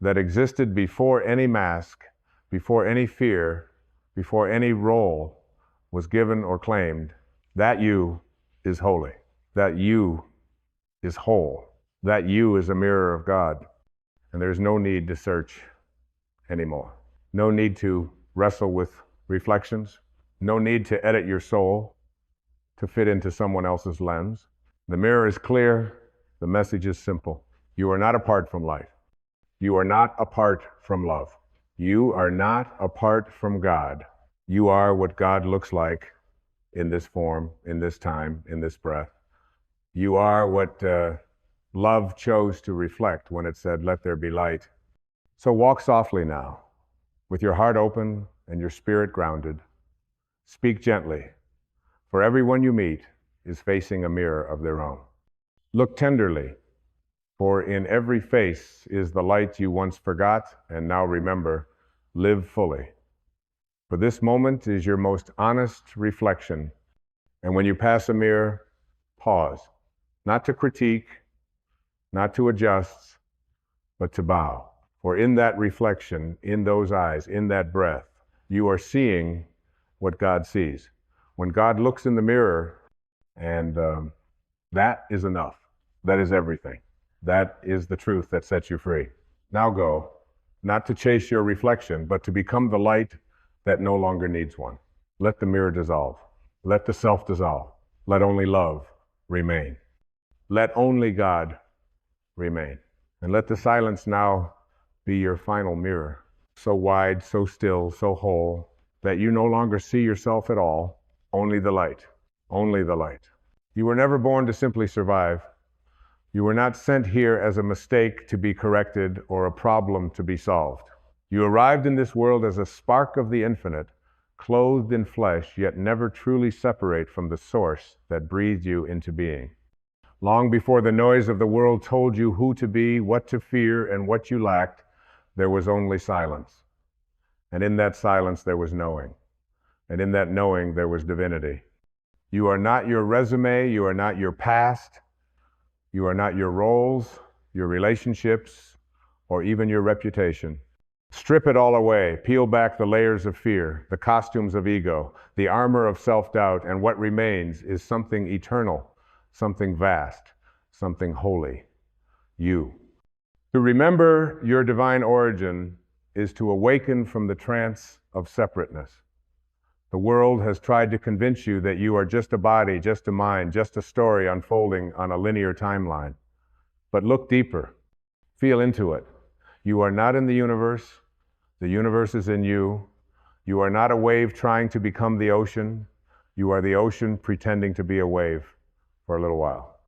that existed before any mask, before any fear, before any role was given or claimed. That you is holy. That you is whole. That you is a mirror of God. And there's no need to search anymore. No need to wrestle with reflections. No need to edit your soul to fit into someone else's lens. The mirror is clear. The message is simple. You are not apart from life. You are not apart from love. You are not apart from God. You are what God looks like in this form, in this time, in this breath. You are what love chose to reflect when it said, "Let there be light." So walk softly now, with your heart open and your spirit grounded. Speak gently, for everyone you meet is facing a mirror of their own. Look tenderly, for in every face is the light you once forgot and now remember. Live fully. For this moment is your most honest reflection. And when you pass a mirror, pause, not to critique, not to adjust, but to bow. For in that reflection, in those eyes, in that breath, you are seeing what God sees. When God looks in the mirror, and that is enough. That is everything. That is the truth that sets you free. Now go, not to chase your reflection, but to become the light that no longer needs one. Let the mirror dissolve. Let the self dissolve. Let only love remain. Let only God remain. And let the silence now be your final mirror, so wide, so still, so whole, that you no longer see yourself at all, only the light, only the light. You were never born to simply survive. You were not sent here as a mistake to be corrected or a problem to be solved. You arrived in this world as a spark of the infinite, clothed in flesh, yet never truly separate from the source that breathed you into being. Long before the noise of the world told you who to be, what to fear, and what you lacked, there was only silence. And in that silence there was knowing. And in that knowing there was divinity. You are not your resume, you are not your past, you are not your roles, your relationships, or even your reputation. Strip it all away, peel back the layers of fear, the costumes of ego, the armor of self-doubt, and what remains is something eternal, something vast, something holy. You. To remember your divine origin is to awaken from the trance of separateness. The world has tried to convince you that you are just a body, just a mind, just a story unfolding on a linear timeline. But look deeper. Feel into it. You are not in the universe. The universe is in you. You are not a wave trying to become the ocean. You are the ocean pretending to be a wave for a little while.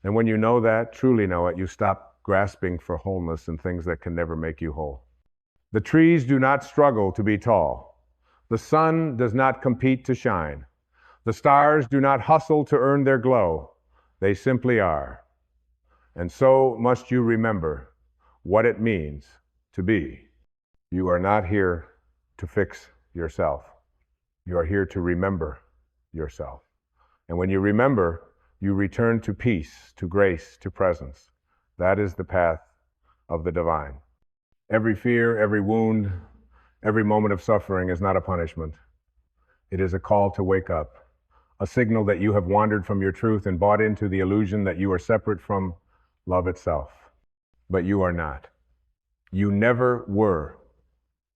And when you know that, truly know it, you stop grasping for wholeness and things that can never make you whole. The trees do not struggle to be tall. The sun does not compete to shine. The stars do not hustle to earn their glow. They simply are. And so must you remember what it means to be. You are not here to fix yourself. You are here to remember yourself. And when you remember, you return to peace, to grace, to presence. That is the path of the divine. Every fear, every wound, every moment of suffering is not a punishment. It is a call to wake up, a signal that you have wandered from your truth and bought into the illusion that you are separate from love itself. But you are not. You never were.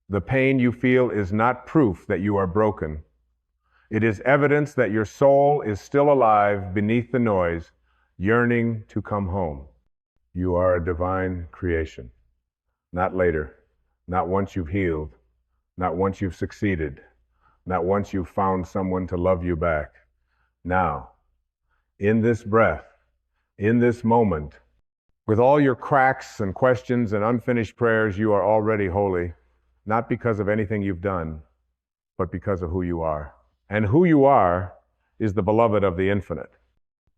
The pain you feel is not proof that you are broken. It is evidence that your soul is still alive beneath the noise, yearning to come home. You are a divine creation. Not later, not once you've healed, not once you've succeeded, not once you've found someone to love you back. Now, in this breath, in this moment, with all your cracks and questions and unfinished prayers, you are already holy, not because of anything you've done, but because of who you are. And who you are is the beloved of the infinite.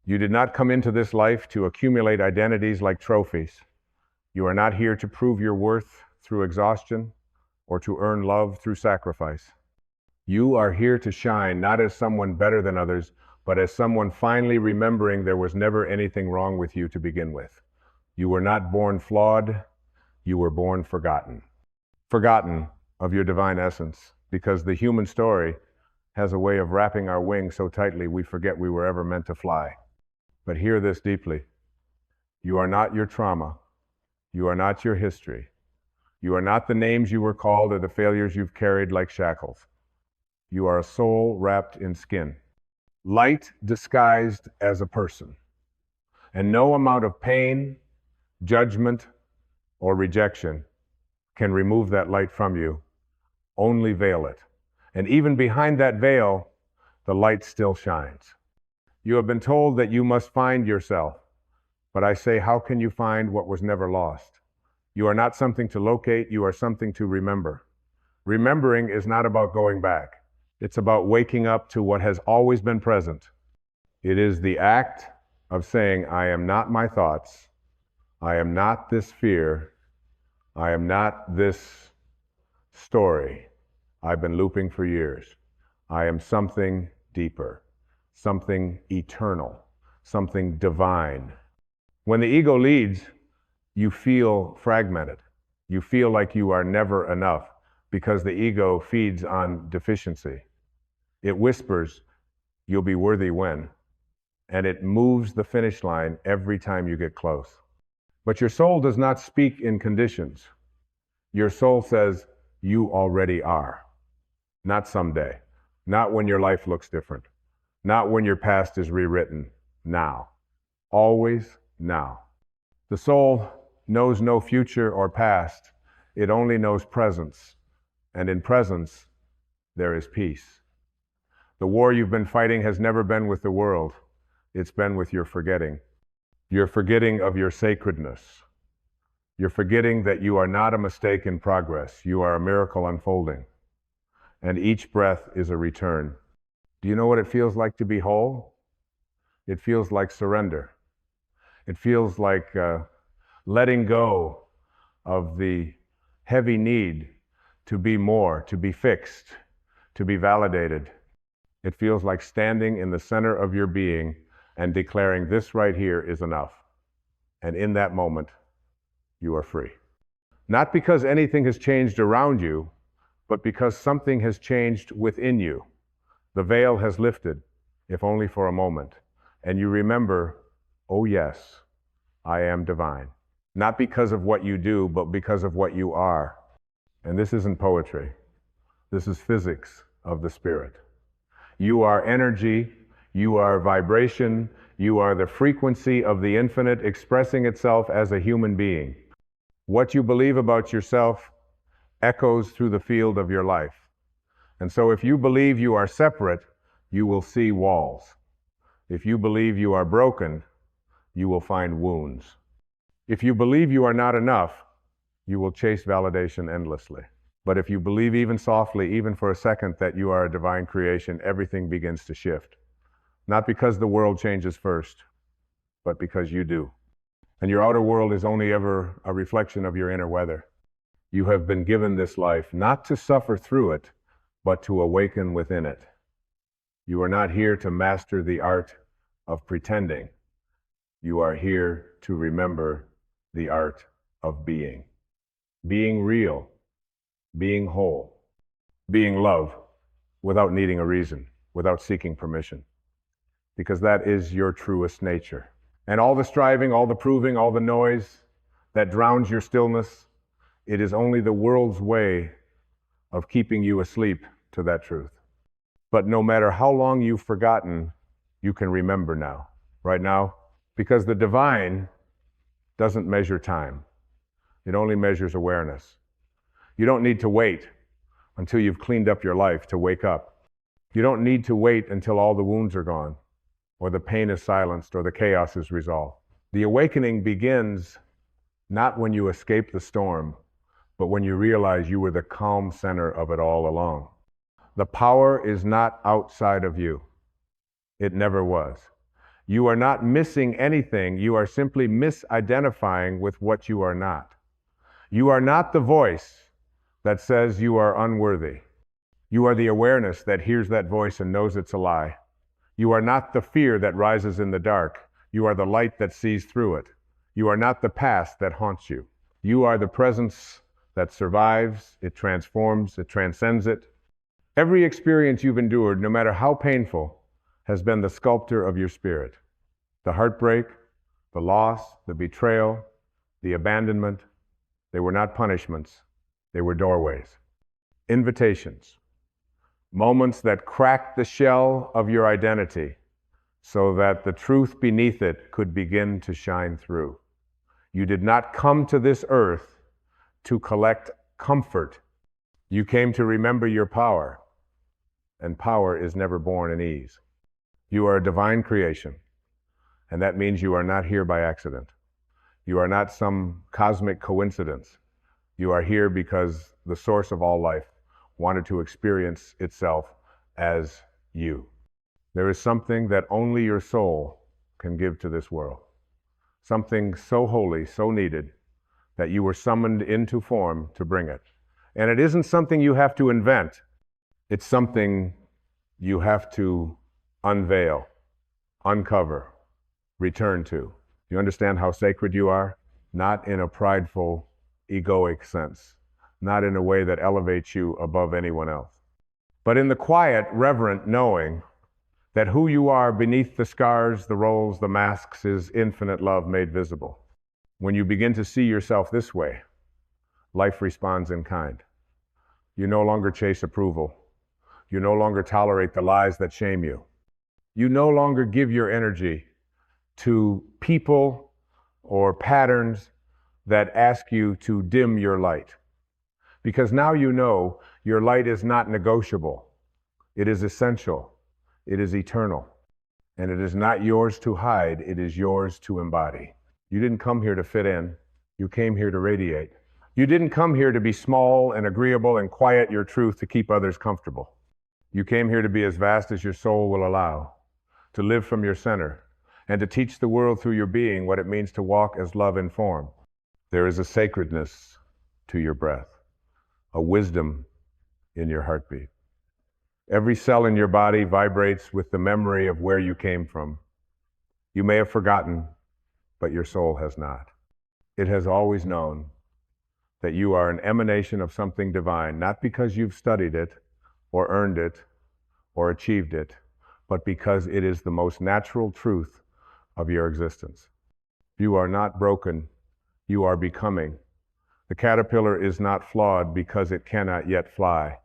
You did not come into this life to accumulate identities like trophies. You are not here to prove your worth through exhaustion or to earn love through sacrifice. You are here to shine not as someone better than others, but as someone finally remembering there was never anything wrong with you to begin with. You were not born flawed, you were born forgotten. Forgotten of your divine essence, because the human story has a way of wrapping our wings so tightly we forget we were ever meant to fly. But hear this deeply. You are not your trauma. You are not your history. You are not the names you were called or the failures you've carried like shackles. You are a soul wrapped in skin, light disguised as a person. And no amount of pain, judgment, or rejection can remove that light from you, only veil it. And even behind that veil, the light still shines. You have been told that you must find yourself, but I say, how can you find what was never lost? You are not something to locate, you are something to remember. Remembering is not about going back. It's about waking up to what has always been present. It is the act of saying, I am not my thoughts, I am not this fear, I am not this story I've been looping for years. I am something deeper, something eternal, something divine. When the ego leads, you feel fragmented. You feel like you are never enough because the ego feeds on deficiency. It whispers, you'll be worthy when, and it moves the finish line every time you get close. But your soul does not speak in conditions. Your soul says, you already are. Not someday, not when your life looks different, not when your past is rewritten, now. Always now. The soul knows no future or past. It only knows presence. And in presence, there is peace. The war you've been fighting has never been with the world. It's been with your forgetting. You're forgetting of your sacredness. You're forgetting that you are not a mistake in progress. You are a miracle unfolding. And each breath is a return. Do you know what it feels like to be whole? It feels like surrender. It feels like letting go of the heavy need to be more, to be fixed, to be validated. It feels like standing in the center of your being and declaring this right here is enough. And in that moment, you are free. Not because anything has changed around you, but because something has changed within you. The veil has lifted, if only for a moment, and you remember, oh yes, I am divine. Not because of what you do, but because of what you are. And this isn't poetry. This is physics of the spirit. You are energy, you are vibration, you are the frequency of the infinite expressing itself as a human being. What you believe about yourself echoes through the field of your life. And so if you believe you are separate, you will see walls. If you believe you are broken, you will find wounds. If you believe you are not enough, you will chase validation endlessly. But if you believe even softly, even for a second, that you are a divine creation, everything begins to shift. Not because the world changes first, but because you do. And your outer world is only ever a reflection of your inner weather. You have been given this life not to suffer through it, but to awaken within it. You are not here to master the art of pretending. You are here to remember the art of being. Being real, being whole, being love without needing a reason, without seeking permission. Because that is your truest nature. And all the striving, all the proving, all the noise that drowns your stillness, it is only the world's way of keeping you asleep to that truth. But no matter how long you've forgotten, you can remember now. Right now, Because the divine doesn't measure time. It only measures awareness. You don't need to wait until you've cleaned up your life to wake up. You don't need to wait until all the wounds are gone, or the pain is silenced, or the chaos is resolved. The awakening begins not when you escape the storm, but when you realize you were the calm center of it all along. The power is not outside of you. It never was. You are not missing anything. You are simply misidentifying with what you are not. You are not the voice that says you are unworthy. You are the awareness that hears that voice and knows it's a lie. You are not the fear that rises in the dark. You are the light that sees through it. You are not the past that haunts you. You are the presence that survives, it transforms, it transcends it. Every experience you've endured, no matter how painful, has been the sculptor of your spirit. The heartbreak, the loss, the betrayal, the abandonment, they were not punishments, they were doorways, invitations, moments that cracked the shell of your identity so that the truth beneath it could begin to shine through. You did not come to this earth to collect comfort. You came to remember your power, and power is never born in ease. You are a divine creation, and that means you are not here by accident. You are not some cosmic coincidence. You are here because the source of all life wanted to experience itself as you. There is something that only your soul can give to this world. Something so holy, so needed, that you were summoned into form to bring it. And it isn't something you have to invent. It's something you have to unveil, uncover, return to. You understand how sacred you are? Not in a prideful, egoic sense, not in a way that elevates you above anyone else, but in the quiet, reverent knowing that who you are beneath the scars, the roles, the masks is infinite love made visible. When you begin to see yourself this way, life responds in kind. You no longer chase approval. You no longer tolerate the lies that shame you. You no longer give your energy to people or patterns that ask you to dim your light. Because now you know your light is not negotiable. It is essential. It is eternal. And it is not yours to hide. It is yours to embody. You didn't come here to fit in. You came here to radiate. You didn't come here to be small and agreeable and quiet your truth to keep others comfortable. You came here to be as vast as your soul will allow, to live from your center, and to teach the world through your being what it means to walk as love in form. There is a sacredness to your breath, a wisdom in your heartbeat. Every cell in your body vibrates with the memory of where you came from. You may have forgotten, but your soul has not. It has always known that you are an emanation of something divine, not because you've studied it or earned it or achieved it, but because it is the most natural truth of your existence. You are not broken, you are becoming. The caterpillar is not flawed because it cannot yet fly.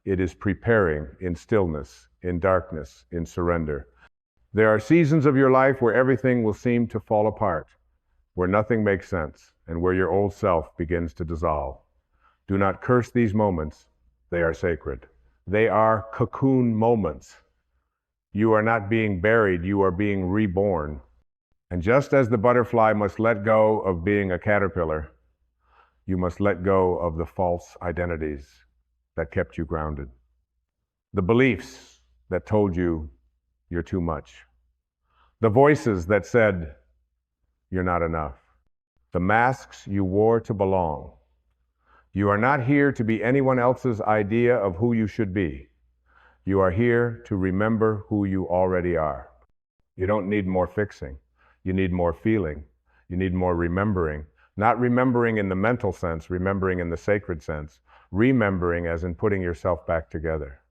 It is preparing in stillness, in darkness, in surrender. There are seasons of your life where everything will seem to fall apart, where nothing makes sense, and where your old self begins to dissolve. Do not curse these moments. They are sacred. They are cocoon moments. You are not being buried, you are being reborn. And just as the butterfly must let go of being a caterpillar, you must let go of the false identities that kept you grounded. The beliefs that told you you're too much. The voices that said you're not enough. The masks you wore to belong. You are not here to be anyone else's idea of who you should be. You are here to remember who you already are. You don't need more fixing. You need more feeling. You need more remembering. Not remembering in the mental sense, remembering in the sacred sense. Remembering as in putting yourself back together.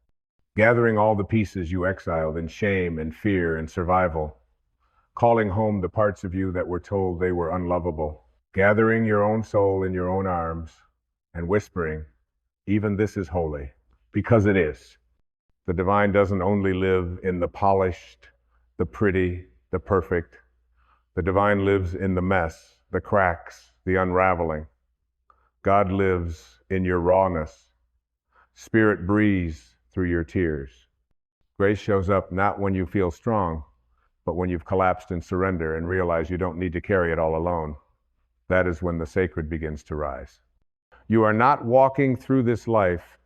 Gathering all the pieces you exiled in shame and fear and survival. Calling home the parts of you that were told they were unlovable. Gathering your own soul in your own arms and whispering, even this is holy, because it is. The divine doesn't only live in the polished, the pretty, the perfect, The divine lives in the mess, the cracks, the unraveling. God lives in your rawness. Spirit breathes through your tears. Grace shows up not when you feel strong, but when you've collapsed in surrender and realize you don't need to carry it all alone. That is when the sacred begins to rise. You are not walking through this life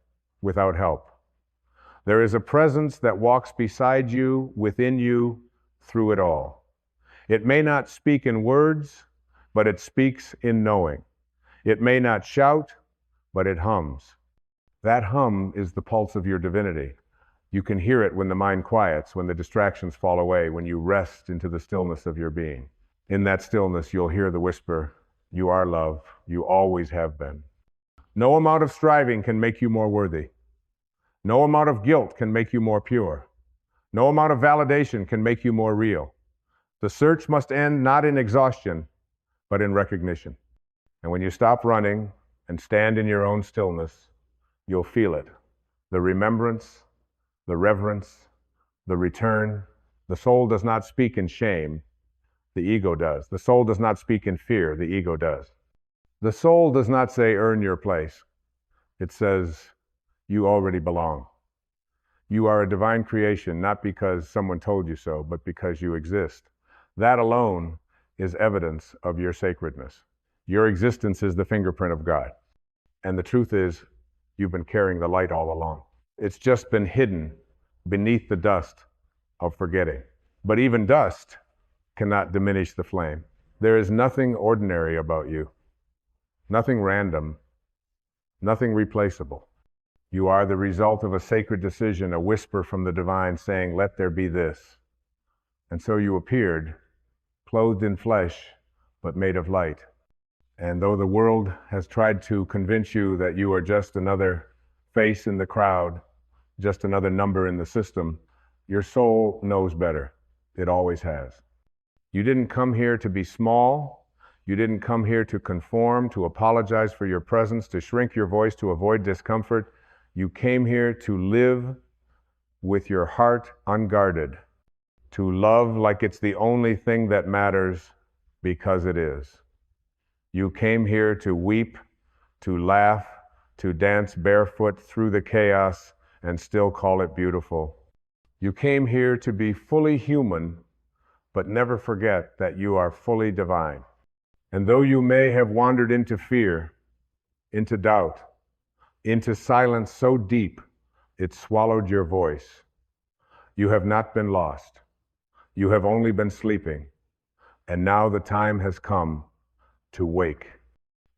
without help. There is a presence that walks beside you, within you, through it all. It may not speak in words, but it speaks in knowing. It may not shout, but it hums. That hum is the pulse of your divinity. You can hear it when the mind quiets, when the distractions fall away, when you rest into the stillness of your being. In that stillness, you'll hear the whisper, "You are love. You always have been." No amount of striving can make you more worthy. No amount of guilt can make you more pure. No amount of validation can make you more real. The search must end not in exhaustion, but in recognition. And when you stop running and stand in your own stillness, you'll feel it. The remembrance, the reverence, the return. The soul does not speak in shame. The ego does. The soul does not speak in fear. The ego does. The soul does not say, "Earn your place." It says, "You already belong." You are a divine creation, not because someone told you so, but because you exist. That alone is evidence of your sacredness. Your existence is the fingerprint of God. And the truth is, you've been carrying the light all along. It's just been hidden beneath the dust of forgetting. But even dust cannot diminish the flame. There is nothing ordinary about you, nothing random, nothing replaceable. You are the result of a sacred decision, a whisper from the divine saying, "Let there be this." And so you appeared, clothed in flesh, but made of light. And though the world has tried to convince you that you are just another face in the crowd, just another number in the system, your soul knows better. It always has. You didn't come here to be small. You didn't come here to conform, to apologize for your presence, to shrink your voice, to avoid discomfort. You came here to live with your heart unguarded, to love like it's the only thing that matters because it is. You came here to weep, to laugh, to dance barefoot through the chaos and still call it beautiful. You came here to be fully human, but never forget that you are fully divine. And though you may have wandered into fear, into doubt, into silence so deep it swallowed your voice, you have not been lost. You have only been sleeping. And now the time has come to wake,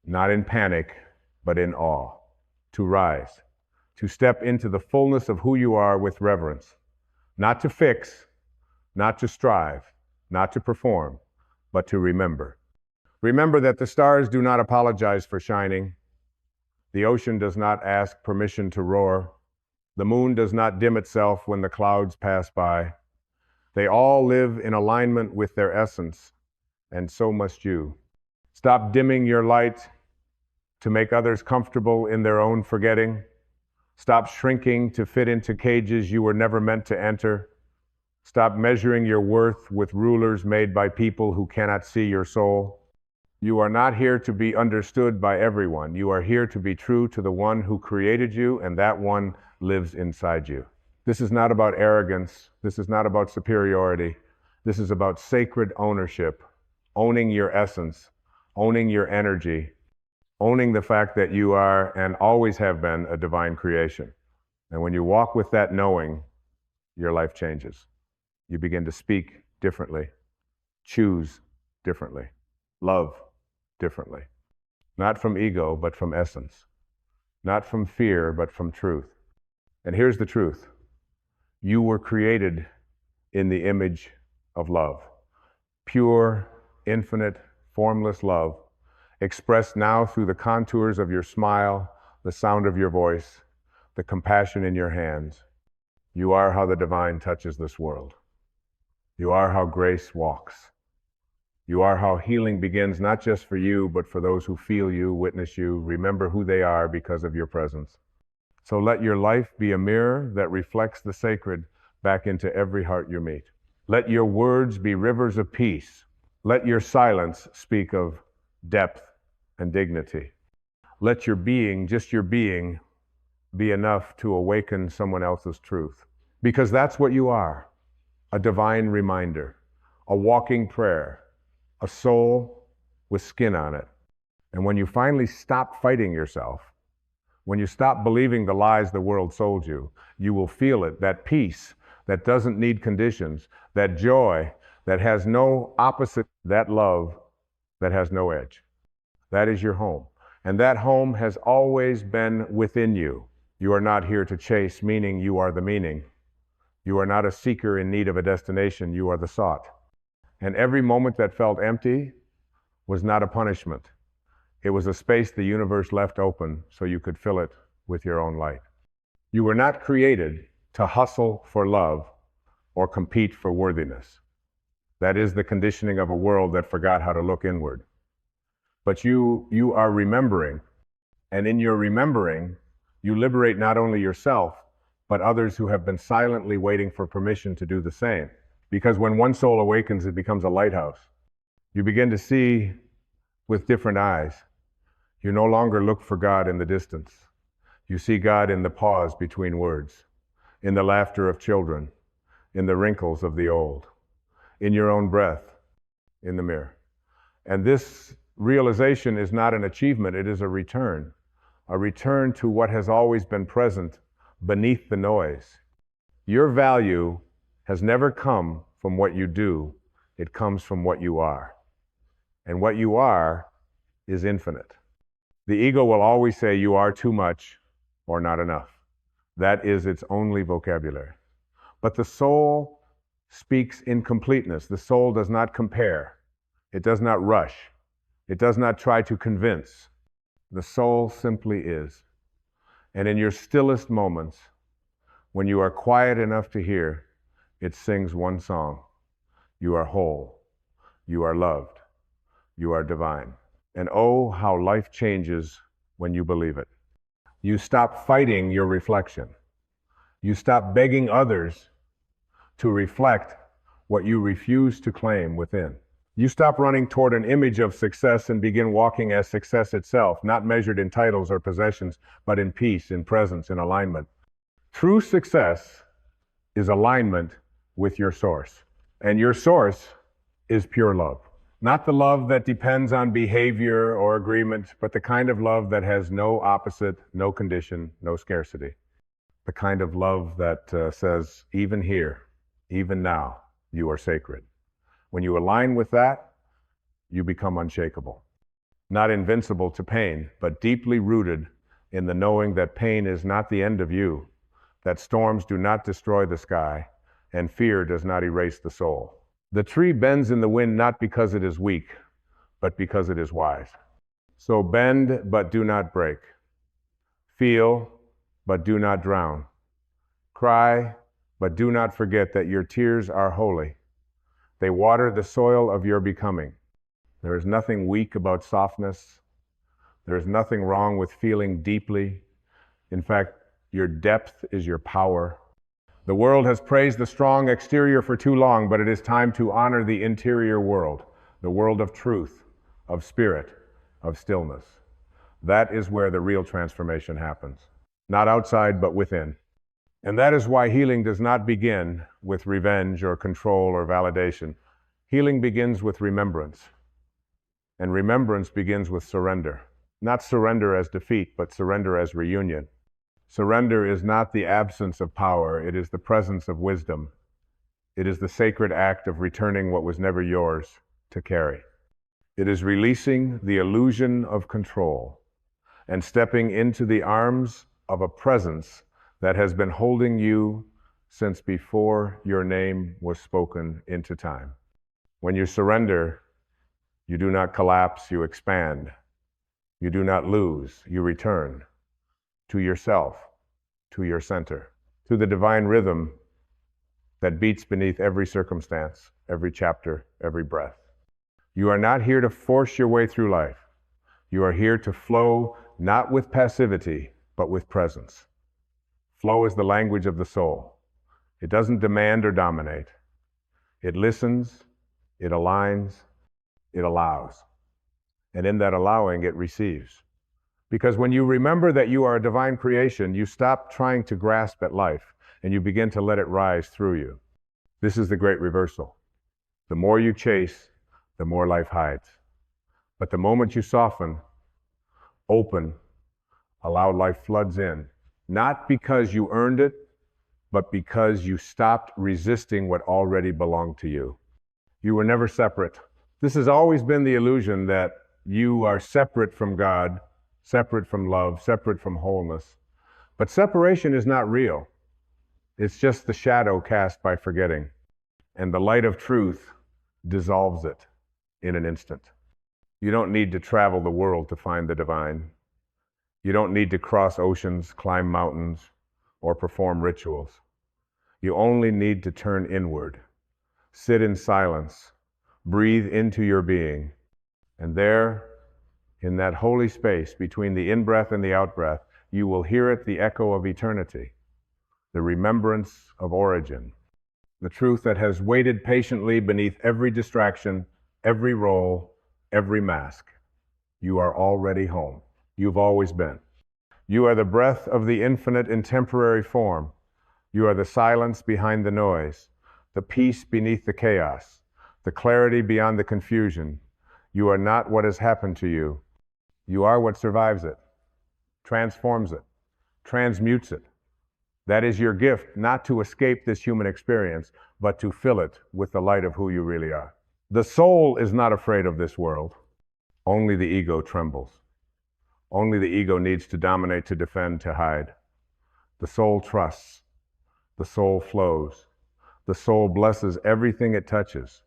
not in panic, but in awe, to rise, to step into the fullness of who you are with reverence, not to fix, not to strive, not to perform, but to remember. Remember that the stars do not apologize for shining. The ocean does not ask permission to roar. The moon does not dim itself when the clouds pass by. They all live in alignment with their essence, and so must you. Stop dimming your light to make others comfortable in their own forgetting. Stop shrinking to fit into cages you were never meant to enter. Stop measuring your worth with rulers made by people who cannot see your soul. You are not here to be understood by everyone. You are here to be true to the one who created you, and that one lives inside you. This is not about arrogance. This is not about superiority. This is about sacred ownership, owning your essence, owning your energy, owning the fact that you are and always have been a divine creation. And when you walk with that knowing, your life changes. You begin to speak differently, choose differently, love differently. Not from ego, but from essence. Not from fear, but from truth. And here's the truth. You were created in the image of love. Pure, infinite, formless love, expressed now through the contours of your smile, the sound of your voice, the compassion in your hands. You are how the divine touches this world. You are how grace walks. You are how healing begins, not just for you, but for those who feel you, witness you, remember who they are because of your presence. So let your life be a mirror that reflects the sacred back into every heart you meet. Let your words be rivers of peace. Let your silence speak of depth and dignity. Let your being, just your being, be enough to awaken someone else's truth. Because that's what you are, a divine reminder, a walking prayer, a soul with skin on it. And when you finally stop fighting yourself, when you stop believing the lies the world sold you, you will feel it, that peace that doesn't need conditions, that joy that has no opposite, that love that has no edge. That is your home. And that home has always been within you. You are not here to chase meaning, you are the meaning. You are not a seeker in need of a destination, you are the sought. And every moment that felt empty was not a punishment. It was a space the universe left open so you could fill it with your own light. You were not created to hustle for love or compete for worthiness. That is the conditioning of a world that forgot how to look inward. But you are remembering, and in your remembering, you liberate not only yourself, but others who have been silently waiting for permission to do the same. Because when one soul awakens, it becomes a lighthouse. You begin to see with different eyes. You no longer look for God in the distance. You see God in the pause between words, in the laughter of children, in the wrinkles of the old, in your own breath, in the mirror. And this realization is not an achievement, it is a return to what has always been present beneath the noise. Your value has never come from what you do, it comes from what you are. And what you are is infinite. The ego will always say you are too much or not enough. That is its only vocabulary. But the soul speaks in completeness. The soul does not compare. It does not rush. It does not try to convince. The soul simply is. And in your stillest moments, when you are quiet enough to hear, it sings one song. You are whole. You are loved. You are divine. And oh, how life changes when you believe it. You stop fighting your reflection. You stop begging others to reflect what you refuse to claim within. You stop running toward an image of success and begin walking as success itself, not measured in titles or possessions, but in peace, in presence, in alignment. True success is alignment with your source. And your source is pure love. Not the love that depends on behavior or agreement, but the kind of love that has no opposite, no condition, no scarcity. The kind of love that says, even here, even now, you are sacred. When you align with that, you become unshakable. Not invincible to pain, but deeply rooted in the knowing that pain is not the end of you, that storms do not destroy the sky, and fear does not erase the soul. The tree bends in the wind not because it is weak, but because it is wise. So bend, but do not break. Feel, but do not drown. Cry, but do not forget that your tears are holy. They water the soil of your becoming. There is nothing weak about softness. There is nothing wrong with feeling deeply. In fact, your depth is your power. The world has praised the strong exterior for too long, but it is time to honor the interior world, the world of truth, of spirit, of stillness. That is where the real transformation happens. Not outside, but within. And that is why healing does not begin with revenge or control or validation. Healing begins with remembrance. And remembrance begins with surrender. Not surrender as defeat, but surrender as reunion. Surrender is not the absence of power, it is the presence of wisdom. It is the sacred act of returning what was never yours to carry. It is releasing the illusion of control and stepping into the arms of a presence that has been holding you since before your name was spoken into time. When you surrender, you do not collapse, you expand. You do not lose, you return to yourself, to your center, to the divine rhythm that beats beneath every circumstance, every chapter, every breath. You are not here to force your way through life. You are here to flow not with passivity, but with presence. Flow is the language of the soul. It doesn't demand or dominate. It listens, it aligns, it allows. And in that allowing, it receives. Because when you remember that you are a divine creation, you stop trying to grasp at life and you begin to let it rise through you. This is the great reversal. The more you chase, the more life hides. But the moment you soften, open, allow life floods in, not because you earned it, but because you stopped resisting what already belonged to you. You were never separate. This has always been the illusion that you are separate from God, separate from love, separate from wholeness. But separation is not real. It's just the shadow cast by forgetting. And the light of truth dissolves it in an instant. You don't need to travel the world to find the divine. You don't need to cross oceans, climb mountains, or perform rituals. You only need to turn inward, sit in silence, breathe into your being, and there, in that holy space between the in-breath and the out-breath, you will hear it the echo of eternity, the remembrance of origin, the truth that has waited patiently beneath every distraction, every role, every mask. You are already home. You've always been. You are the breath of the infinite in temporary form. You are the silence behind the noise, the peace beneath the chaos, the clarity beyond the confusion. You are not what has happened to you. You are what survives it, transforms it, transmutes it. That is your gift, not to escape this human experience, but to fill it with the light of who you really are. The soul is not afraid of this world. Only the ego trembles. Only the ego needs to dominate, to defend, to hide. The soul trusts. The soul flows. The soul blesses everything it touches.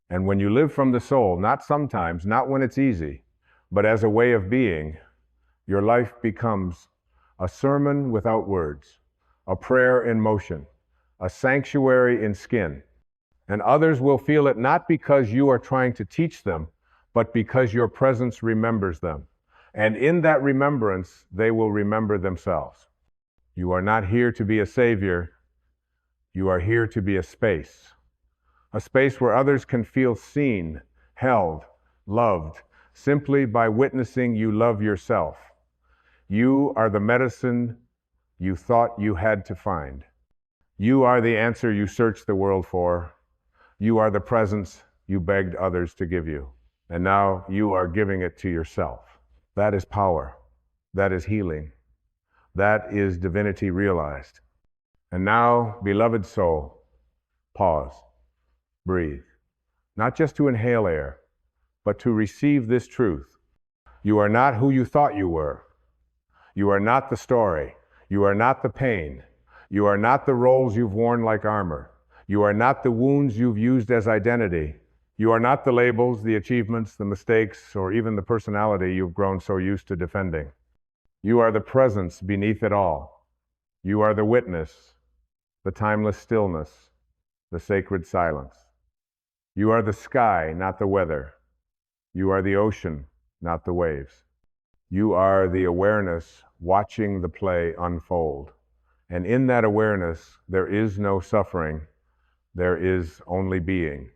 And when you live from the soul, not sometimes, not when it's easy, but as a way of being, your life becomes a sermon without words, a prayer in motion, a sanctuary in skin. And others will feel it not because you are trying to teach them, but because your presence remembers them. And in that remembrance, they will remember themselves. You are not here to be a savior. You are here to be a space where others can feel seen, held, loved, simply by witnessing you love yourself. You are the medicine you thought you had to find. You are the answer you searched the world for. You are the presence you begged others to give you. And now you are giving it to yourself. That is power. That is healing. That is divinity realized. And now, beloved soul, pause, breathe. Not just to inhale air, but to receive this truth. You are not who you thought you were. You are not the story. You are not the pain. You are not the roles you've worn like armor. You are not the wounds you've used as identity. You are not the labels, the achievements, the mistakes, or even the personality you've grown so used to defending. You are the presence beneath it all. You are the witness, the timeless stillness, the sacred silence. You are the sky, not the weather. You are the ocean, not the waves. You are the awareness watching the play unfold. And in that awareness, there is no suffering. There is only being.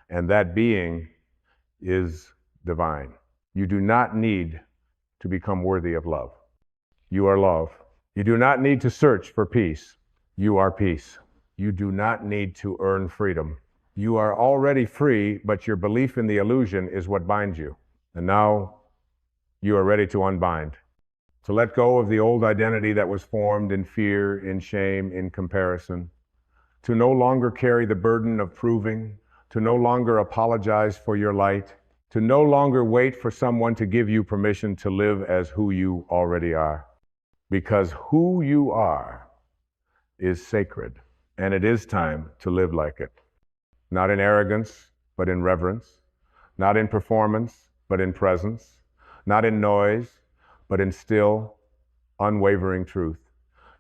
And that being is divine. You do not need to become worthy of love. You are love. You do not need to search for peace. You are peace. You do not need to earn freedom. You are already free, but your belief in the illusion is what binds you. And now you are ready to unbind, to let go of the old identity that was formed in fear, in shame, in comparison, to no longer carry the burden of proving, to no longer apologize for your light, to no longer wait for someone to give you permission to live as who you already are. Because who you are is sacred, and it is time to live like it. Not in arrogance, but in reverence. Not in performance, but in presence. Not in noise, but in still, unwavering truth.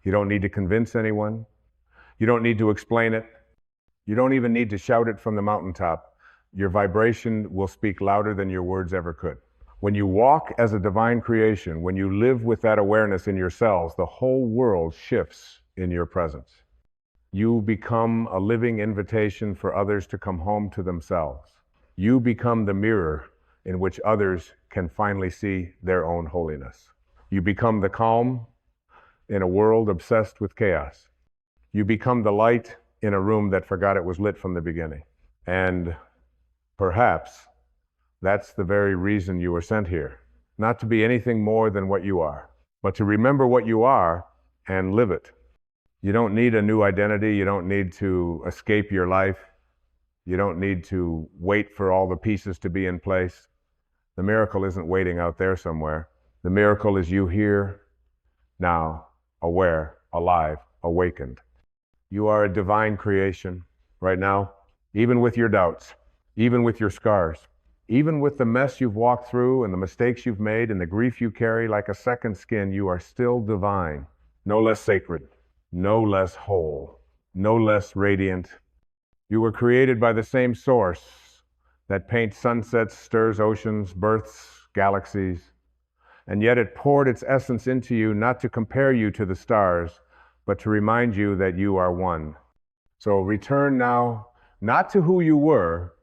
You don't need to convince anyone. You don't need to explain it. You don't even need to shout it from the mountaintop. Your vibration will speak louder than your words ever could. When you walk as a divine creation, when you live with that awareness in your cells, the whole world shifts in your presence. You become a living invitation for others to come home to themselves. You become the mirror in which others can finally see their own holiness. You become the calm in a world obsessed with chaos. You become the light in a room that forgot it was lit from the beginning. And perhaps that's the very reason you were sent here. Not to be anything more than what you are, but to remember what you are and live it. You don't need a new identity. You don't need to escape your life. You don't need to wait for all the pieces to be in place. The miracle isn't waiting out there somewhere. The miracle is you here, now, aware, alive, awakened. You are a divine creation right now, even with your doubts, even with your scars, even with the mess you've walked through and the mistakes you've made and the grief you carry like a second skin, you are still divine, no less sacred, no less whole, no less radiant. You were created by the same source that paints sunsets, stirs oceans, births galaxies, and yet it poured its essence into you not to compare you to the stars, but to remind you that you are one. So return now, not to who you were,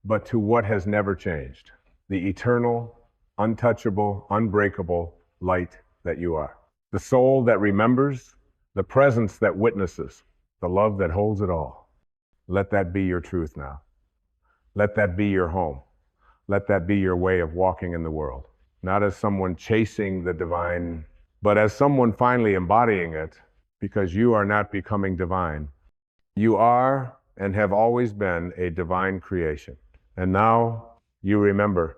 but to what has never changed, the eternal, untouchable, unbreakable light that you are. The soul that remembers, the presence that witnesses, the love that holds it all. Let that be your truth now. Let that be your home. Let that be your way of walking in the world. Not as someone chasing the divine, but as someone finally embodying it, because you are not becoming divine. You are and have always been a divine creation. And now you remember